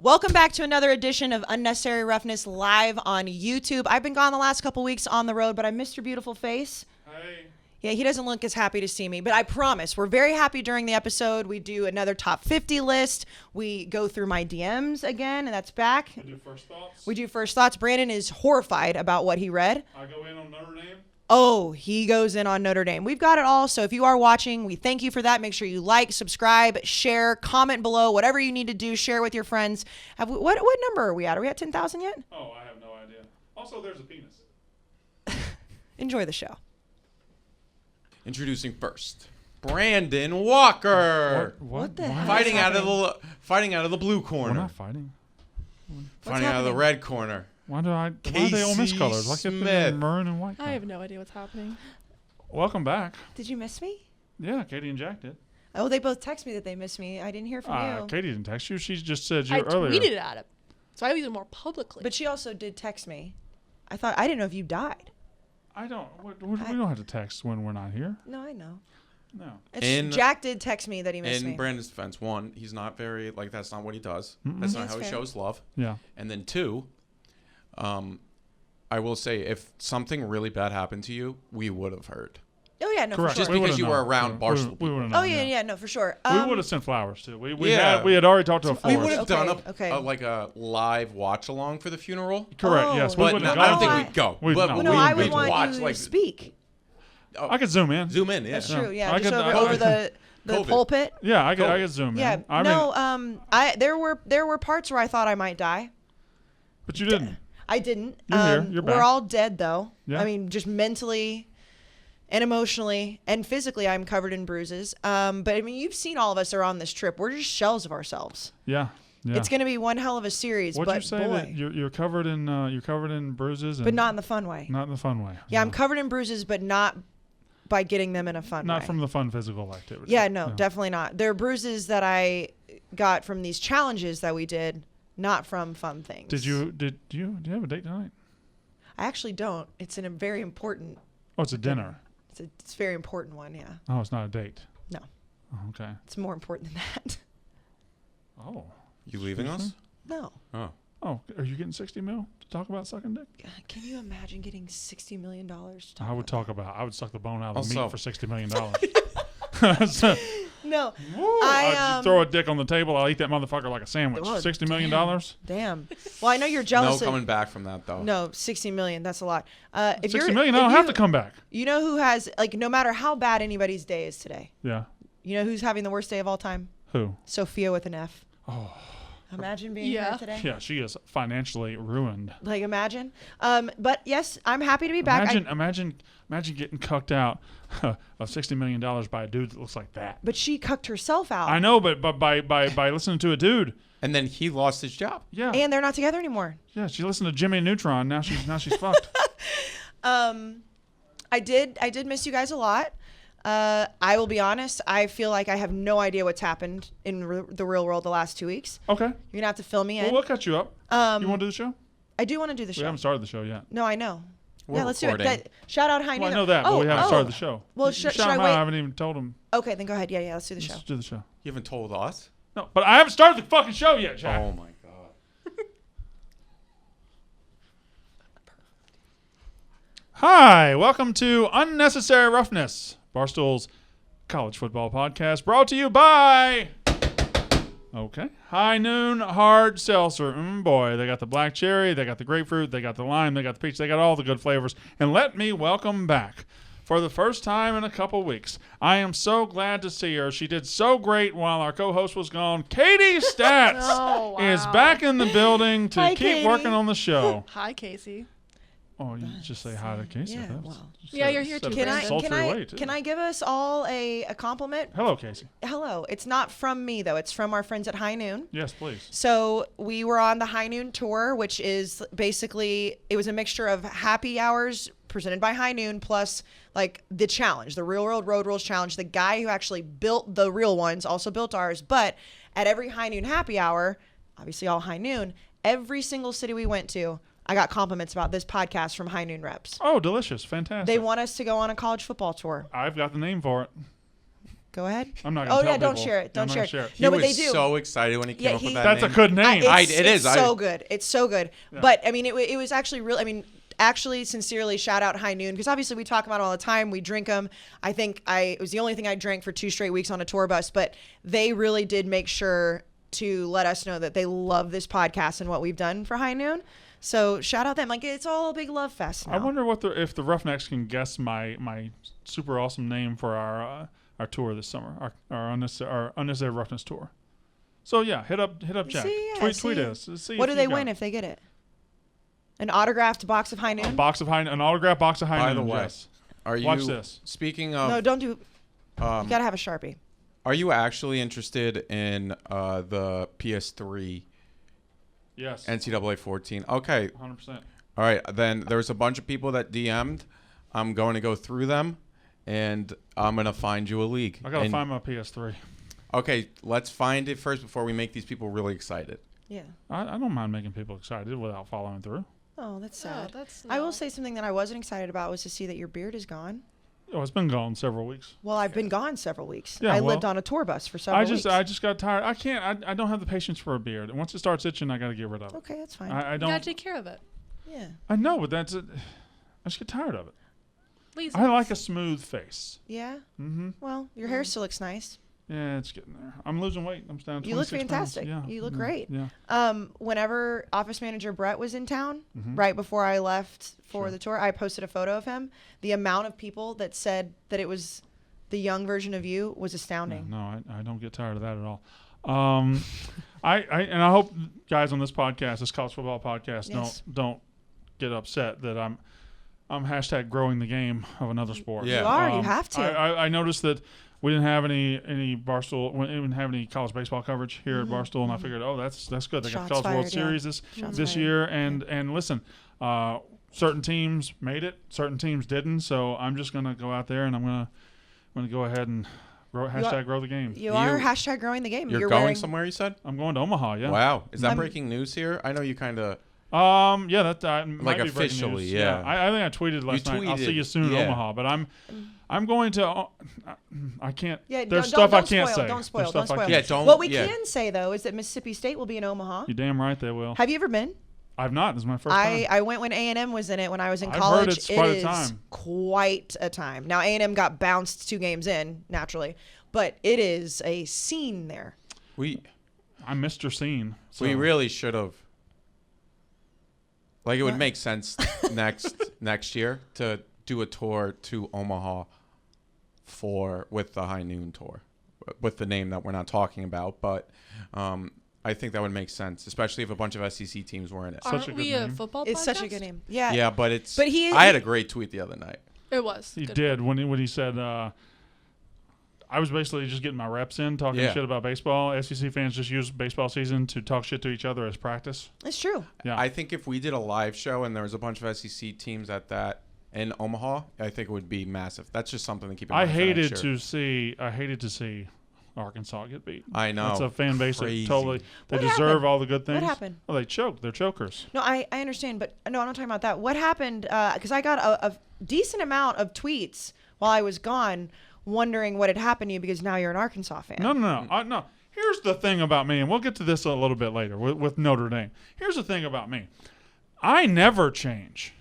Welcome back to another edition of Unnecessary Roughness live on YouTube. I've been gone the last couple weeks on the road, but I missed your beautiful face. Hey. Yeah, he doesn't look as happy to see me, but I promise we're very happy during the episode. We do another top 50 list. We go through my DMs again, and that's back. We do first thoughts. We do first thoughts. Brandon is horrified about what he read. I go in on Notre Dame. Oh, he goes in on Notre Dame. We've got it all. So if you are watching, we thank you for that. Make sure you like, subscribe, share, comment below, whatever you need to do. Share with your friends. What number are we at? Are we at 10,000 yet? Oh, I have no idea. Also, there's a penis. Enjoy the show. Introducing first, Brandon Walker. What the hell? Fighting out of the blue corner. We're not fighting. Fighting out of the red corner. Why are they all miscolors? Like if they're maroon and white. I have no idea what's happening. Welcome back. Did you miss me? Yeah, Katie and Jack did. Oh, they both text me that they missed me. I didn't hear from you. Katie didn't text you. She just said you I earlier. tweeted at him, so I even more publicly. But she also did text me. I didn't know if you died. I don't. We don't have to text when we're not here. No, I know. No. Jack did text me that he missed me. In Brandon's defense, one, he's not very, that's not what he does. Mm-mm. That's not That's how he fair. shows love. Yeah. And then two, I will say, if something really bad happened to you, we would have heard. Oh yeah, no, Correct. for Just sure. We because would've you were known. around Barstool. We would have Oh known. yeah, no, for sure. We would have sent flowers too. We Yeah. had already talked to a We florist. would have done Okay. a live watch along for the funeral. Correct. Oh. Yes, we But would no, have I don't gone. think we'd go. We'd- But no. Well, no, we- I we'd would want watch, you to like, speak. I could zoom in. Zoom in, yeah. That's true. Yeah, I just could- over the COVID. pulpit. Yeah, I could zoom in. Yeah, I no. There were parts where I thought I might die. but you didn't. I didn't. You're here. You're back. We're all dead though. Yeah. I mean, just mentally and emotionally and physically, I'm covered in bruises. But I mean, you've seen all of us are on this trip. We're just shells of ourselves. Yeah. Yeah. It's going to be one hell of a series. What'd but you say boy, that you're covered in bruises, and but not in the fun way. not in the fun way. Yeah, No. I'm covered in bruises, but not by getting them in a fun way. Not from the fun physical activity. Yeah, no, definitely not. They're bruises that I got from these challenges that we did, not from fun things. Do you have a date tonight? I actually don't. It's in a very important. Oh, it's a dinner. It's a very important one. Yeah. Oh, it's not a date. No. Oh, okay. It's more important than that. Oh. You leaving us? No. Oh. Oh, are you getting 60 mil to talk about sucking dick? Can you imagine getting $60 million? I would suck the bone out of the Also- meat for $60 million. No. I'd throw a dick on the table. I'll eat that motherfucker like a sandwich. Oh, $60 million? Damn. Well, I know you're jealous. No coming back from that, though. No, $60 million. That's a lot. If $60 million? I don't have to come back. You know who has, like, no matter how bad anybody's day is today, Yeah. you know who's having the worst day of all time? Who? Sophia with an F. Oh. Imagine being Yeah. her today. Yeah, she is financially ruined. Like, imagine. But yes, I'm happy to be back. Imagine getting cucked out of $60 million by a dude that looks like that. But she cucked herself out. I know, but by listening to a dude. And then he lost his job. Yeah. And they're not together anymore. Yeah, she listened to Jimmy Neutron. Now she's fucked. I did miss you guys a lot. I will be honest. I feel like I have no idea what's happened in the real world the last 2 weeks. Okay. You're gonna have to fill me in. Well, we'll catch you up. You want to do the show? I do want to do the We show. haven't started the show yet. No, I know. We're yeah, let's recording. do it. Shout out High Well, I Noon. know that, but we haven't started the show. Well, shout should I him out. wait? I haven't even told him. Okay, then go ahead. Yeah, let's do the show. Let's do the show. You haven't told us? No, but I haven't started the fucking show yet, Jack. Oh, my God. Hi, welcome to Unnecessary Roughness, Barstool's college football podcast, brought to you by High Noon Hard Seltzer. Boy, they got the black cherry, they got the grapefruit, they got the lime, they got the peach, they got all the good flavors. And let me welcome back, for the first time in a couple weeks, I am so glad to see her. She did so great while our co-host was gone. Katie Stats Oh, wow. is back in the building to Hi, keep Katie. working on the show. Hi, Kayce. Oh, you just say hi to Kayce. Yeah, That's- well. Yeah, you're here said too, it Can I in a sultry way, too. can I give us all a compliment? Hello, Kayce. Hello. It's not from me though. It's from our friends at High Noon. Yes, please. So we were on the High Noon tour, which is basically, it was a mixture of happy hours presented by High Noon plus like the challenge, the Real World Road Rules Challenge. The guy who actually built the real ones also built ours. But at every High Noon happy hour, obviously all High Noon, every single city we went to, I got compliments about this podcast from High Noon reps. Oh, delicious. Fantastic. They want us to go on a college football tour. I've got the name for it. Go ahead. I'm not gonna Oh tell yeah, don't people. share it. Don't I'm not share gonna it. He No, but was they do. so excited when he came Yeah, up with he- that That's name. a good name. It's I- so good. It's so good. Yeah. But I mean, it was actually real. I mean, actually, sincerely, shout out High Noon because obviously we talk about them all the time. We drink them. I think it was the only thing I drank for 2 straight weeks on a tour bus. But they really did make sure to let us know that they love this podcast and what we've done for High Noon. So shout out them. Like it's all a big love fest now. I wonder if the Roughnecks can guess my super awesome name for our tour this summer, our Unnecessary Roughness tour. So yeah, hit up Jack. Tweet us. See What if do they you got win it. if they get it? An autographed box of High Noon? An autographed box of High By Noon. the way, Yes. Are you Watch this. Speaking No, of, don't do. You gotta have a Sharpie. are you actually interested in the PS3 Yes. NCAA 14? Okay, 100%. all right. Then there's a bunch of people that DM'd. I'm going to go through them, and I'm gonna find you a league. I gotta And- find my PS3. Okay, let's find it first before we make these people really excited. Yeah. I don't mind making people excited without following through. Oh, that's No, sad. that's I will not- say something that I wasn't excited about was to see that your beard is gone. Oh, it's been gone several weeks. Well, I've been gone several weeks. Yeah, I well, lived on a tour bus for several weeks. I just got tired. I can't. I don't have the patience for a beard. And once it starts itching, I gotta get rid of it. Okay, that's fine. I You gotta don't. take care of it. Yeah. I know, but that's it. I just get tired of it. Please. I like a smooth face. Yeah. Mm-hmm. Well, your hair still looks nice. Yeah, it's getting there. I'm losing weight. I'm down 26 You look pounds. fantastic. Yeah. You look yeah, great. Yeah. Whenever office manager Brett was in town, Mhm. right before I left for Sure. the tour, I posted a photo of him. The amount of people that said that it was the young version of you was Yeah, astounding. no, I don't get tired of that at all. I hope guys on this podcast, this college football podcast, Yes. don't get upset that I'm hashtag growing the game of another sport. Yeah. You are. You have to. I noticed that we didn't have any Barstool. We didn't have any college baseball coverage here at Barstool, and I figured, oh, that's good. They got Shots the College World fired, yeah. Series Shots this fired. year, and listen, certain teams made it, certain teams didn't. So I'm just gonna go out there and I'm gonna go ahead and hashtag grow the game. You are You- hashtag growing the game. You're You're going wearing, somewhere, you said? I'm going to Omaha. Yeah. Wow. Is that I'm- breaking news here? I know you kind of. Yeah, that might Like be breaking officially, news. yeah. I think I tweeted last night. I'll see tweeted, you soon in yeah. Omaha, but I'm going to. I can't. Yeah, there's don't stuff I spoil, can't say. Don't There's spoil. Don't stuff I spoil. can't Yeah, don't. What we yeah. can say though is that Mississippi State will be in Omaha. You're damn right they will. Have you ever been? I've not. This is my first time. I went when A&M was in it when I was in I've heard college. it's quite a is time. quite a time. Now A&M got bounced 2 games in naturally, but it is a scene there. I'm Mr. Scene. So. We really should have. Like, it would What? make sense next year to do a tour to Omaha with the High Noon tour, with the name that we're not talking about. But I think that would make sense, especially if a bunch of SEC teams were in it. Such a Aren't good we a name. football It's podcast? such a good name. Yeah. Yeah, but But I had a great tweet the other night. It was. He Good. did when he said. I was basically just getting my reps in, talking Yeah. shit about baseball. SEC fans just use baseball season to talk shit to each other as practice. It's true. Yeah. I think if we did a live show and there was a bunch of SEC teams at that in Omaha, I think it would be massive. That's just something to keep in I mind. for next hated year. to see Arkansas get beat. I know. It's a fan base Crazy. that totally they What deserve happened? all the good things. What happened? Well, they choked. They're chokers. No, I understand, but no, I'm not talking about that. What happened? Because I got a decent amount of tweets while I was gone, wondering what had happened to you because now you're an Arkansas fan. No. Here's the thing about me, and we'll get to this a little bit later with Notre Dame. Here's the thing about me. I never change.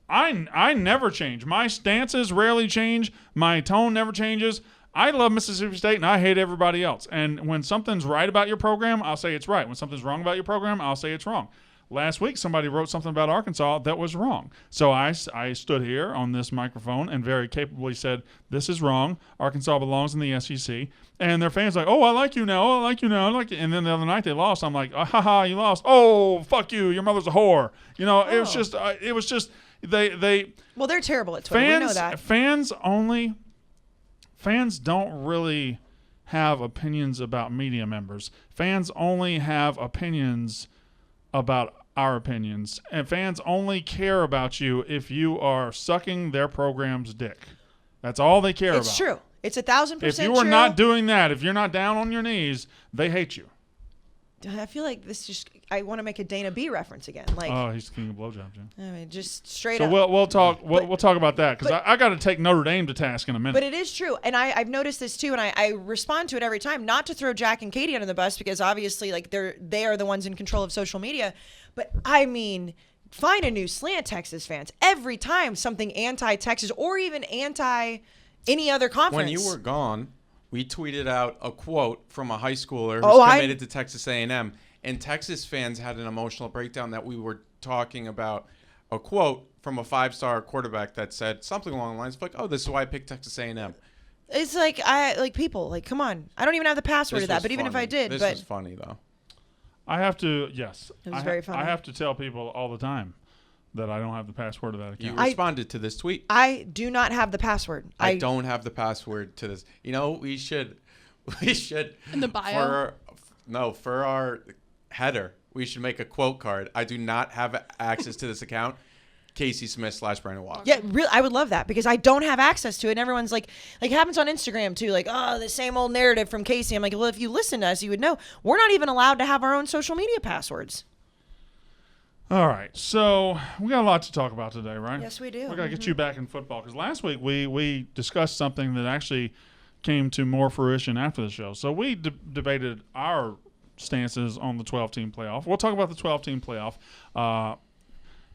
I never change. My stances rarely change. My tone never changes. I love Mississippi State, and I hate everybody else. And when something's right about your program, I'll say it's right. When something's wrong about your program, I'll say it's wrong. Last week, somebody wrote something about Arkansas that was wrong. So I stood here on this microphone and very capably said, this is wrong. Arkansas belongs in the SEC. And their fans like, oh, I like you now. Oh, I like you now. I like you. And then the other night they lost. I'm like, oh, haha, you lost. Oh, fuck you. Your mother's a whore. You know, it was just they Well, they're terrible at Twitter. We know fans, that. fans don't really have opinions about media members. Fans only have opinions about our opinions, and fans only care about you if you are sucking their program's dick. That's all they care It's about. true. It's 1,000% If you true. are not doing that, if you're not down on your knees, they hate you. I feel like this just. I want to make a Dana B reference again. Like, Oh, he's king of blowjobs. Yeah. I mean, just straight So up. we'll talk we'll talk about that because I got to take Notre Dame to task in a minute. But it is true, and I've noticed this too, and I respond to it every time. Not to throw Jack and Katie under the bus because obviously, like they are the ones in control of social media. But I mean, find a new slant, Texas fans. Every time something anti-Texas or even anti any other conference. When you were gone, we tweeted out a quote from a high schooler who's committed to Texas A&M, and Texas fans had an emotional breakdown that we were talking about a quote from a 5-star quarterback that said something along the lines of like, "Oh, this is why I picked Texas A&M." It's like people like, come on. I don't even have the password to that, but even if I did, this but was funny though. I have to yes. It was very funny. I have to tell people all the time that I don't have the password to that You account. responded to this tweet. I do not have the password. I don't have the password to this. You know, we should In the bio? for our header, we should make a quote card. I do not have access to this account. Kayce Smith / Brandon Walker. Yeah, really, I would love that because I don't have access to it. And everyone's like it happens on Instagram too. Like, oh, the same old narrative from Kayce. I'm like, well, if you listen to us, you would know we're not even allowed to have our own social media passwords. All right, so we got a lot to talk about today, right? Yes, we do. We got to get you back in football because last week we discussed something that actually came to more fruition after the show. So we debated our stances on the 12-team playoff. We'll talk about the 12-team playoff.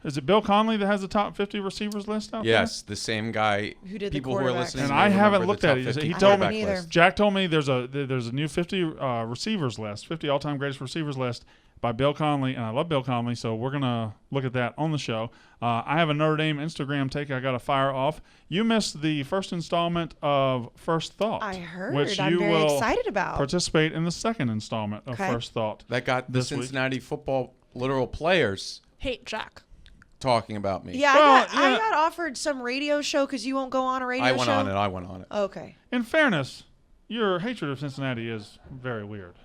Is it Bill Conley that has the top 50 receivers list out there? Yes, the same guy. Who did the people who are quarterbacks? listening? And may I haven't remember looked the at top it. 50 He told me- quarterback either. list. Jack told me there's a new 50 receivers list, 50 all-time greatest receivers list by Bill Conley, and I love Bill Conley, so we're going to look at that on the show. I have a Notre Dame Instagram take I got to fire off. You missed the first installment of First Thought. I heard. Which I'm you very will excited about. participate in the second installment of Okay. First Thought. That got the This week. Cincinnati football literal players Hate Jack. talking about me. Yeah, Well, I yeah. got offered some radio show because you won't go on a radio I show. went on it. Okay. In fairness, your hatred of Cincinnati is very weird.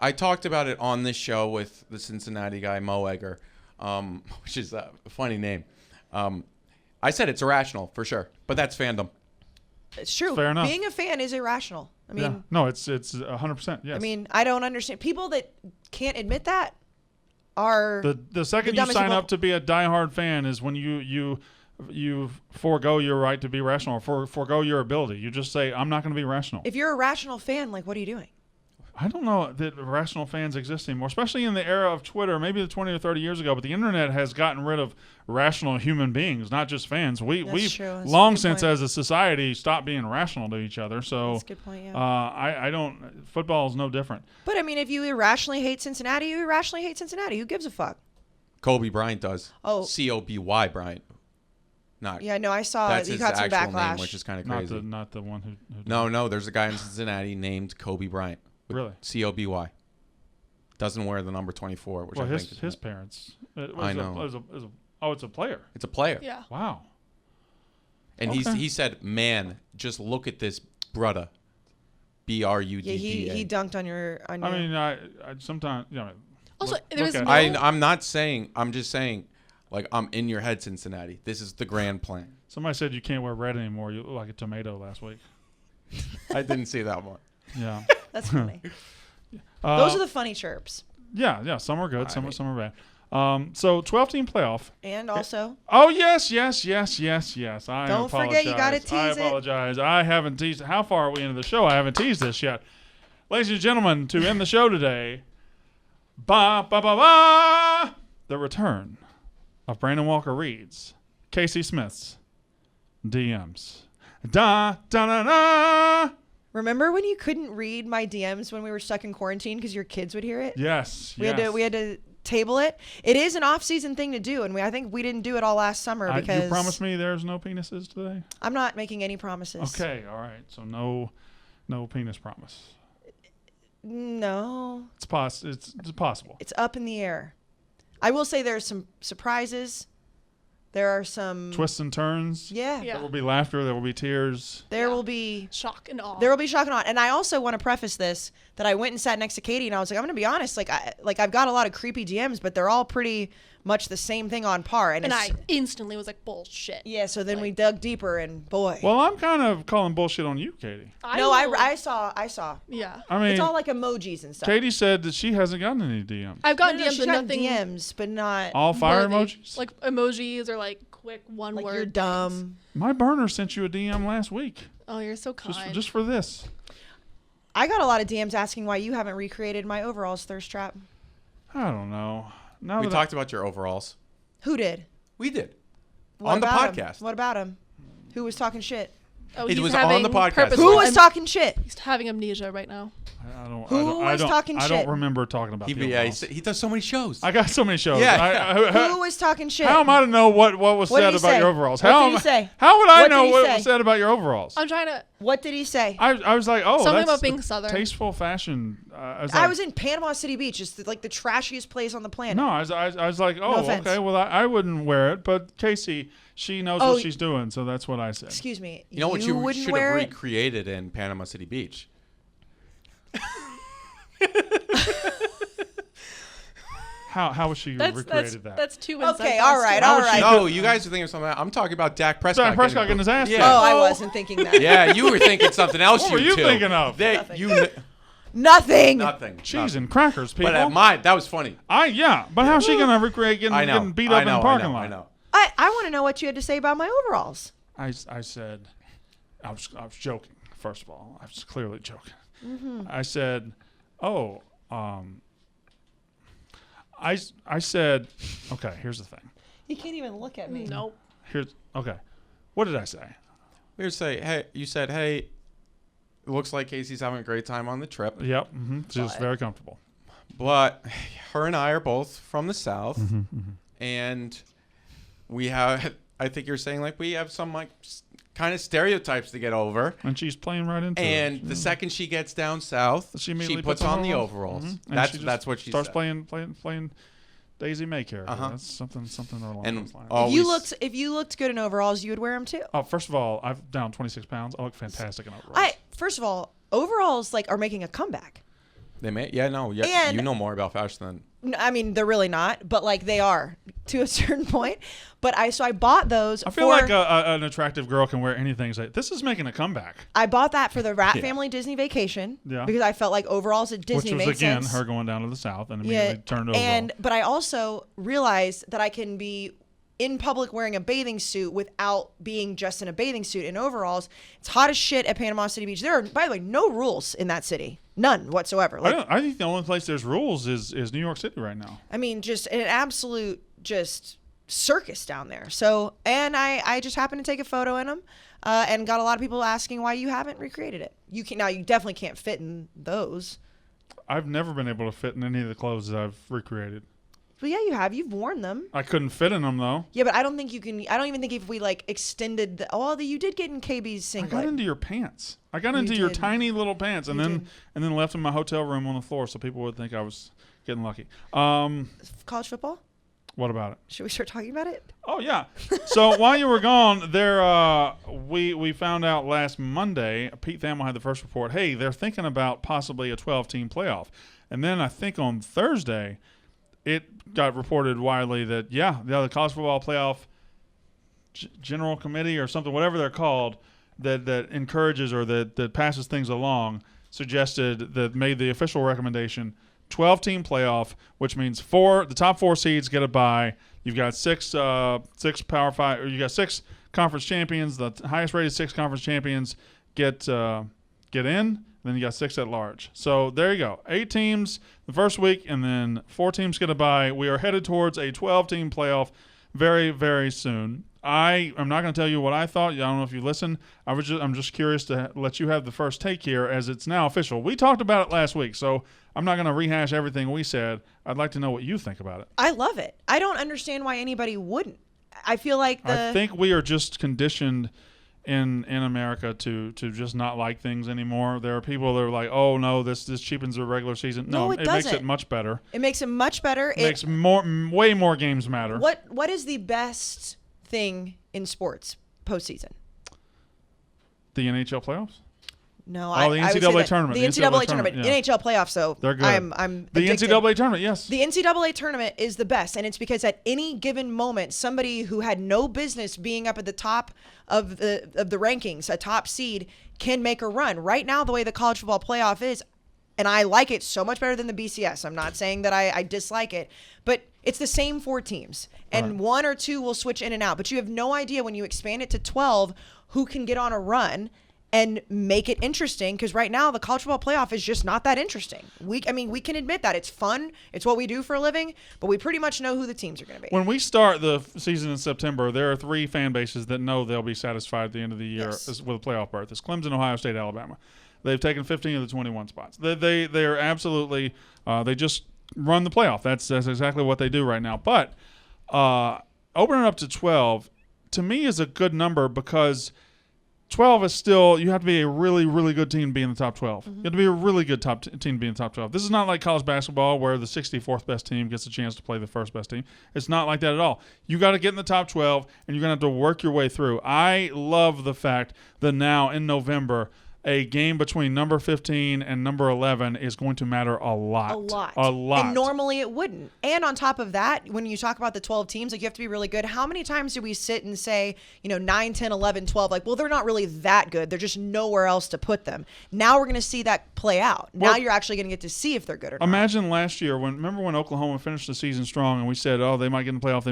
I talked about it on this show with the Cincinnati guy, Mo Egger, which is a funny name. I said it's irrational for sure, but that's fandom. It's true. Fair enough. Being a fan is irrational. I mean, Yeah. No, it's 100%. Yes. I mean, I don't understand people that can't admit that are The second The you dumbest sign people- up to be a diehard fan is when you forego your right to be rational or forego your ability. You just say, I'm not going to be rational. if you're a rational fan, like what are you doing? I don't know that rational fans exist anymore, especially in the era of Twitter, maybe 20 or 30 years ago. But the internet has gotten rid of rational human beings, not just fans. We've true. That's a long good since, point. as a society, stopped being rational to each other. So That's a good point, yeah. I don't. Football is no different. But I mean, if you irrationally hate Cincinnati, you irrationally hate Cincinnati. Who gives a fuck? Kobe Bryant does. Oh. Coby Bryant. Not. Yeah, no, I saw That's you his got some actual backlash. name, which is kind of Not crazy. the one who No, there's a guy in Cincinnati named Kobe Bryant. Really? Coby. Doesn't wear the number 24, which Well, I his think his parents. I know. It's a player. it's a player. Yeah. Wow. And Okay. he said, "Man, just look at this brudda." Brudda. Yeah, he dunked on your. I mean, I sometimes Also, look there's at no- it. I'm not saying. I'm just saying, like I'm in your head, Cincinnati. This is the grand plan. Somebody said you can't wear red anymore. You look like a tomato last week. I didn't see that one. Yeah. That's funny. Uh, Those are the funny chirps. Yeah. Some are good. I Some mean- are bad. So 12-team playoff. And also, Oh yes. I Don't forget, you gotta apologize. tease I it. apologize. I haven't teased. How far are we into the show? I haven't teased this yet. Ladies and gentlemen, to end the show today, the return of Brandon Walker Reed's Kayce Smith's DMs. Da da da da. remember when you couldn't read my DMs when we were stuck in quarantine because your kids would hear it? Yes. We had to table it. It is an off-season thing to do, and I think we didn't do it all last summer because you promised me there's no penises today. I'm not making any promises. Okay. All right. So no penis promise. No, It's possible. it's up in the air. I will say there's some surprises There are some twists and turns. Yeah. Yeah. There will be laughter. There will be tears. There Yeah. will be Shock and awe. There will be shock and awe. And I also want to preface this that I went and sat next to Katie and I was like, I'm going to be honest. I've got a lot of creepy DMs, but they're all pretty much the same thing on par. and I instantly was like, bullshit. yeah. So then we dug deeper and boy. Well, I'm kind of calling bullshit on you, Katie. I saw. Yeah. I mean, It's all like emojis and stuff. Katie said that she hasn't gotten any DMs. I've gotten No, DMs, she's but got nothing. DMs, but not All fire worthy. emojis. Like emojis or like quick one like word. you're dumb. My burner sent you a DM last week Oh, you're so kind. just for this. I got a lot of DMs asking why you haven't recreated my overalls thirst trap. I don't know. Now We that talked about your overalls. Who did? We did. What On the about 'em? podcast. What about him? Who was talking shit? Oh, It he's was on having the podcast. purposeful- Who was talking shit? He's having amnesia right now. Who was talking I shit? don't remember talking about the overalls. He does so many shows. I got so many shows. Yeah. Who was talking shit? How am I to know what was What did said he about say? your overalls? What How did am he I- say? How would I What know did he what say? was said about your overalls? I'm trying to. What did he say? I was like, oh, Something that's about being a Southern. tasteful fashion. I was in Panama City Beach. It's like the trashiest place on the planet. No, I was like, oh, offense. okay. Well, I wouldn't wear it, but Kayce, she knows Oh, what she's doing, so that's what I said. Excuse me. You know what you wouldn't should wear have it? recreated in Panama City Beach? How was she recreated that? That's too Okay, insightful. all right, How all was she- right. No, you guys are thinking of something else. I'm talking about Dak Prescott. Dak Prescott getting his ass Yeah. kicked. Oh, I wasn't thinking that. Yeah, you were thinking something else. What were you two. thinking of? Nothing. Nothing. Nothing. Cheese and crackers, people. But that was funny. But how's she gonna recreate getting beat up in the parking lot? I know. I want to know what you had to say about my overalls. I said, I was joking. First of all, I was clearly joking. Mm-hmm. I said, oh, I said, okay. Here's the thing. You can't even look at me. Nope. Okay. What did I say? We were saying, hey, you said, hey, it looks like Casey's having a great time on the trip, Yep. She's very comfortable. but her and I are both from the South, and we have. I think you're saying like we have some like kind of stereotypes to get over. And she's playing right into it. And the second she gets down south, She she immediately puts puts on on the her overalls. And she just That's what she starts said. playing Daisy May character. Uh-huh. That's something along And those lines. If you looked good in overalls, you would wear them too. Oh, first of all, I've down 26 pounds. I look fantastic in overalls. First of all, overalls are making a comeback. They may, And- you know more about fashion than. I mean, they're really not, but they are to a certain point. But I bought those. I feel like an attractive girl can wear anything. And say, this is making a comeback. I bought that for the Rat Yeah. Family Disney Vacation. Yeah. Because I felt like overalls at Disney Which was made again sense. her going down to the South and immediately turned over. But I also realized that I can be in public wearing a bathing suit without being just in a bathing suit in overalls. It's hot as shit at Panama City Beach. There are, by the way, no rules in that city. None whatsoever. I think the only place there's rules is New York City right now. I mean, just an absolute circus down there. So, and I just happened to take a photo in them and got a lot of people asking why you haven't recreated it. You definitely can't fit in those. I've never been able to fit in any of the clothes that I've recreated. Well, yeah, you have. You've worn them. I couldn't fit in them though. Yeah, but I don't think you can. I don't even think if we extended you did get in KB's I singlet. got into your pants. I got into your did. tiny little pants, and then left in my hotel room on the floor, so people would think I was getting lucky. College football. What about it? Should we start talking about it? Oh yeah. So while you were gone, we found out last Monday. Pete Thamel had the first report. Hey, they're thinking about possibly a 12-team playoff, and then I think on Thursday, it got reported widely that the college football playoff general committee or something, whatever they're called, that encourages or that passes things along, made the official recommendation 12-team playoff, which means the top four seeds get a bye. You've got six Power Five, or you got six conference champions. The highest rated six conference champions get in. Then you got six at large. So there you go. 8 teams the first week, and then 4 teams get a bye. We are headed towards a 12-team playoff very, very soon. I am not going to tell you what I thought. I don't know if you listened. I'm just curious to let you have the first take here, as it's now official. We talked about it last week, so I'm not going to rehash everything we said. I'd like to know what you think about it. I love it. I don't understand why anybody wouldn't. I feel like I think we are just conditioned in America to just not like things anymore. There are people that are like, oh no, this cheapens the regular season. No, it makes doesn't. it much better. It makes it much better. It makes way more games matter. What is the best thing in sports postseason? The NHL playoffs? No, Oh, the I would say NCAA that tournament. The NCAA tournament. yeah. NHL playoffs, though. They're good. I'm The addicted. NCAA tournament, yes. The NCAA tournament is the best, and it's because at any given moment, somebody who had no business being up at the top of the rankings, a top seed, can make a run. Right now, the way the college football playoff is, and I like it so much better than the BCS. I'm not saying that I dislike it, but it's the same 4 teams, and Right. 1 or 2 will switch in and out. But you have no idea when you expand it to 12 who can get on a run and make it interesting, because right now the college football playoff is just not that interesting. We can admit that it's fun, it's what we do for a living, but we pretty much know who the teams are going to be. When we start the season in September, there are 3 fan bases that know they'll be satisfied at the end of the year Yes. with a playoff berth. It's Clemson, Ohio State, Alabama. They've taken 15 of the 21 spots. They are absolutely they just run the playoff. That's exactly what they do right now. But opening it up to 12 to me is a good number, because 12 is still, you have to be a really, really good team to be in the top 12. You have to be a really good team to be in the top 12. This is not like college basketball where the 64th best team gets a chance to play the first best team. It's not like that at all. You got to get in the top 12, and you're going to have to work your way through. I love the fact that now in November, a game between number 15 and number 11 is going to matter a lot. A lot. And normally it wouldn't. And on top of that, when you talk about the 12 teams, like, you have to be really good. How many times do we sit and say, 9, 10, 11, 12, like, well, they're not really that good. They're just nowhere else to put them. Now we're going to see that play out. Now you're actually going to get to see if they're good or not. Imagine last year, remember when Oklahoma finished the season strong and we said, oh, they might get in the playoff,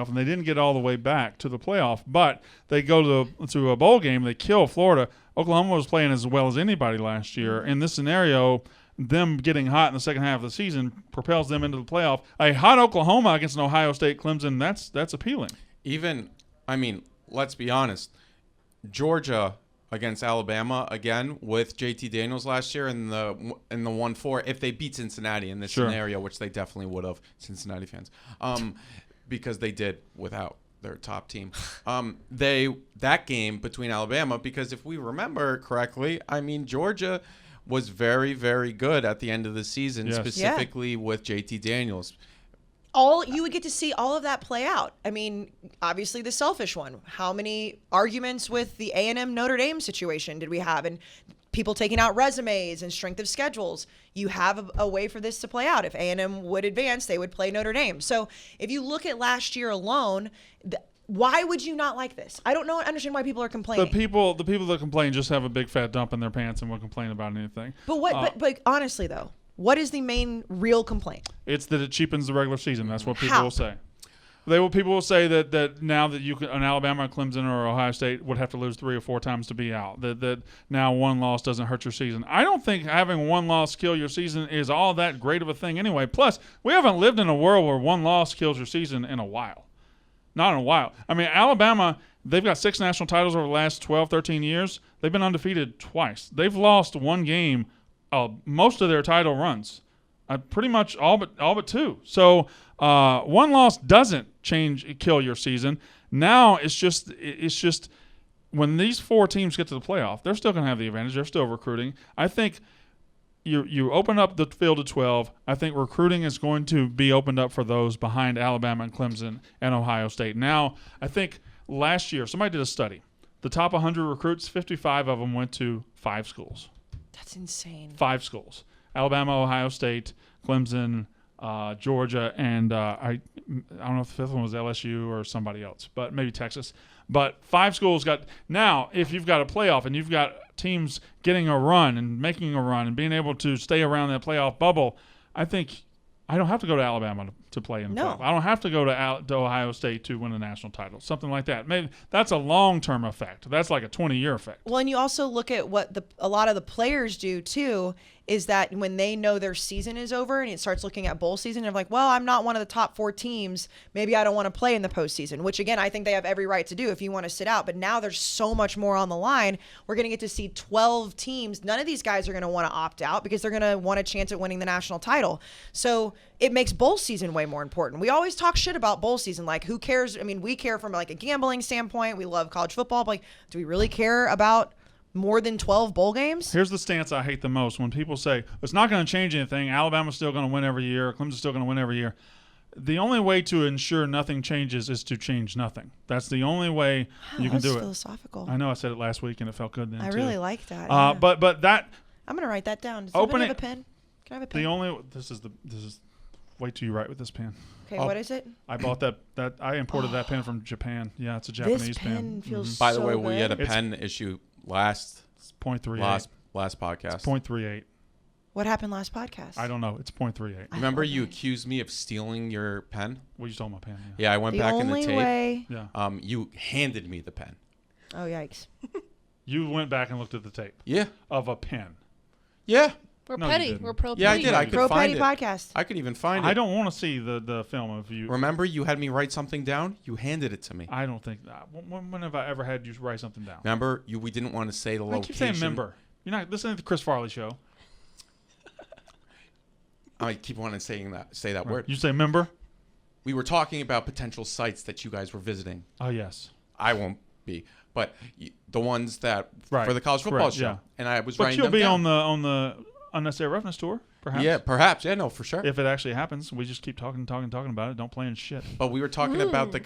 and they didn't get all the way back to the playoff, but they go to a bowl game, they kill Florida. Oklahoma was playing as well as anybody last year. In this scenario, them getting hot in the second half of the season propels them into the playoff. A hot Oklahoma against an Ohio State Clemson, that's appealing. Let's be honest. Georgia against Alabama again with JT Daniels last year in the 1-4. If they beat Cincinnati in this scenario, which they definitely would have, Cincinnati fans, because they did without their top team. That game between Alabama, because if we remember correctly, Georgia was very, very good at the end of the season, specifically with JT Daniels. You would get to see all of that play out. Obviously the selfish one. How many arguments with the A&M Notre Dame situation did we have? And people taking out resumes and strength of schedules. You have a way for this to play out. If A&M would advance, they would play Notre Dame. So if you look at last year alone, why would you not like this? I don't understand why people are complaining. The people that complain just have a big fat dump in their pants and won't complain about anything. But honestly though, what is the main real complaint? It's that it cheapens the regular season. That's what people will say. People will say that now that an Alabama, Clemson, or Ohio State would have to lose 3 or 4 times to be out. That now one loss doesn't hurt your season. I don't think having one loss kill your season is all that great of a thing anyway. Plus, we haven't lived in a world where one loss kills your season in a while. Not in a while. Alabama, they've got 6 national titles over the last 12, 13 years. They've been undefeated twice. They've lost one game most of their title runs. Pretty much all but 2. So one loss doesn't kill your season. Now it's just when these 4 teams get to the playoff, they're still going to have the advantage. They're still recruiting. I think you open up the field to 12. I think recruiting is going to be opened up for those behind Alabama and Clemson and Ohio State. Now, I think last year somebody did a study. The top 100 recruits, 55 of them went to 5 schools. That's insane. 5 schools. Alabama, Ohio State, Clemson, Georgia, and I don't know if the 5th one was LSU or somebody else, but maybe Texas. But 5 schools got – now, if you've got a playoff and you've got teams getting a run and making a run and being able to stay around that playoff bubble, I think I don't have to go to Alabama to play in the playoff. I don't have to go to Ohio State to win a national title, something like that. Maybe that's a long-term effect. That's like a 20-year effect. Well, and you also look at what a lot of the players do too, is that when they know their season is over and it starts looking at bowl season, they're like, well, I'm not one of the top 4 teams. Maybe I don't want to play in the postseason, which again, I think they have every right to do if you want to sit out. But now there's so much more on the line. We're going to get to see 12 teams. None of these guys are going to want to opt out because they're going to want a chance at winning the national title. So it makes bowl season way more important. We always talk shit about bowl season. Like, who cares? We care from like a gambling standpoint. We love college football. But like, do we really care about more than 12 bowl games? Here's the stance I hate the most. When people say, it's not going to change anything, Alabama's still going to win every year, Clemson's still going to win every year. the only way to ensure nothing changes is to change nothing. That's the only way you can That's do it. philosophical. I know I said it last week and it felt good then I too. really like that. Yeah. But that I'm gonna write that down. Does Open somebody have it- a pen? Can I have a pen? the only this is wait till you write with this pen. Okay, Oh. what is it? I bought that I imported that pen from Japan. Yeah, it's a Japanese This pen feels By the so way, we had a good. pen issue last It's 0.38. podcast. 0.38. What happened last podcast? I don't know. It's 0.38. Remember you Okay. accused me of stealing your pen? Well, you stole my pen. Yeah, I went The back in the only tape. way. Yeah. You handed me the pen. Oh yikes! You went back and looked at the tape Yeah. of a pen. Yeah. We're No, you petty. didn't. We're pro Yeah, I petty. did. I could Pro find Petty it. podcast. I could even find it. I don't want to see the film of you. Remember, you had me write something down. You handed it to me. I don't think that. When have I ever had you write something down? Remember, we didn't want to say the I location. keep saying member. You're not listening to the Chris Farley show. I keep wanting to say that word. You say member? We were talking about potential sites that you guys were visiting. Oh yes. I won't be, but the ones that Right. for the college football Correct, show. yeah. And I was But writing you'll them be down. on the Unnecessary Roughness tour, perhaps. Yeah, perhaps. Yeah, no, for sure. If it actually happens, we just keep talking about it. Don't plan shit. But we were talking about the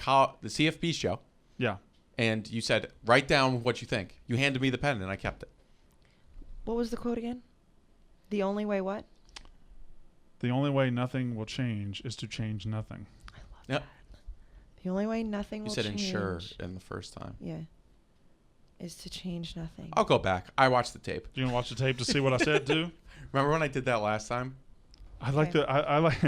CFB show, Yeah. and you said, write down what you think. You handed me the pen, and I kept it. What was the quote again? The only way what? The only way nothing will change is to change nothing. Yep. The only way nothing You will said change. ensure in the first time. Yeah. Is to change nothing. I'll go back. I watched the tape. You gonna watch the tape to see what I said too? Remember when I did that last time? I like Okay. the I like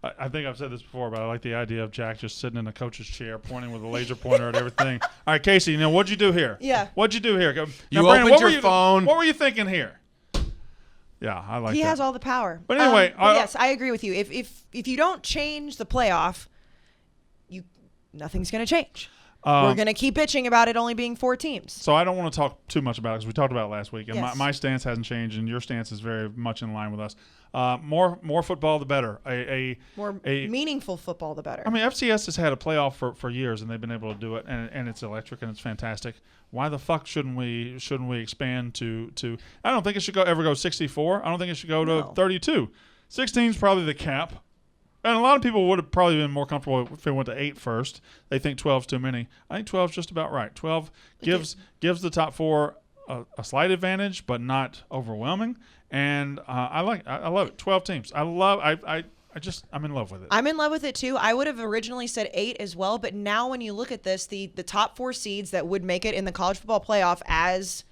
I think I've said this before, but I like the idea of Jack just sitting in a coach's chair, pointing with a laser pointer at everything. All right, Kayce, what'd you do here? Yeah. What'd you do here? Now, You Brandon, opened what were your you- phone. What were you thinking here? Yeah, I like He that. has all the power. But anyway, yes, I agree with you. If you don't change the playoff, nothing's going to change. We're going to keep bitching about it only being 4 teams. So I don't want to talk too much about it because we talked about it last week, and Yes. my stance hasn't changed, and your stance is very much in line with us. More football, the better. More meaningful football, the better. I mean, FCS has had a playoff for years, and they've been able to do it, and it's electric and it's fantastic. Why the fuck shouldn't we expand to? I don't think it should ever go 64. I don't think it should go to No. 32. 16 is probably the cap. And a lot of people would have probably been more comfortable if it went to 8 first. They think 12 is too many. I think 12 is just about right. 12 gives the top 4 a slight advantage, but not overwhelming. And I love it. 12 teams. I'm in love with it. I'm in love with it too. I would have originally said 8 as well, but now when you look at this, the top 4 seeds that would make it in the college football playoff as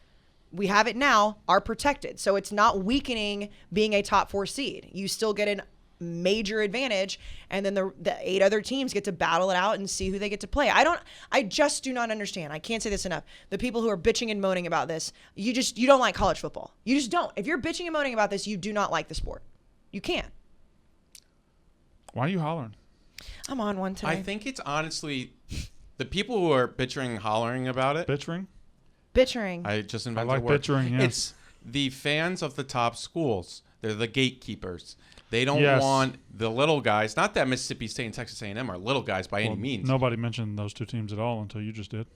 we have it now are protected. So it's not weakening being a top 4 seed. You still get an major advantage, and then the 8 other teams get to battle it out and see who they get to play. I just do not understand. I can't say this enough. The people who are bitching and moaning about this, you don't like college football. You just don't. If you're bitching and moaning about this, you do not like the sport. You can't. Why are you hollering? I'm on one today. I think it's honestly the people who are bitching and hollering about it. Bitchering? Bitchering. I just invented like a word. bitchering, yeah. It's the fans of the top schools. They're the gatekeepers. They don't Yes. want the little guys. Not that Mississippi State and Texas A&M are little guys by any means. Nobody mentioned those 2 teams at all until you just did.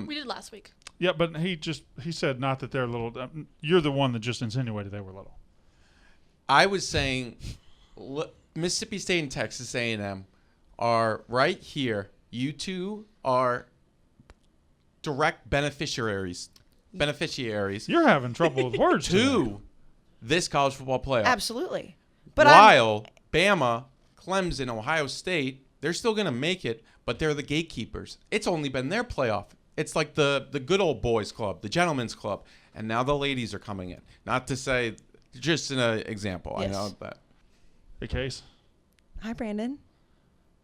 We did last week. Yeah, but he said not that they're little. You're the one that just insinuated they were little. I was saying Mississippi State and Texas A&M are right here. You two are direct beneficiaries. You're having trouble with words. today. To this college football playoff. Absolutely. But While Bama, Clemson, Ohio State, they're still going to make it, but they're the gatekeepers. It's only been their playoff. It's like the good old boys club, the gentleman's club, and now the ladies are coming in. Not to say, just an example. Yes. I know that. Hey, Kayce, Hi, Brandon.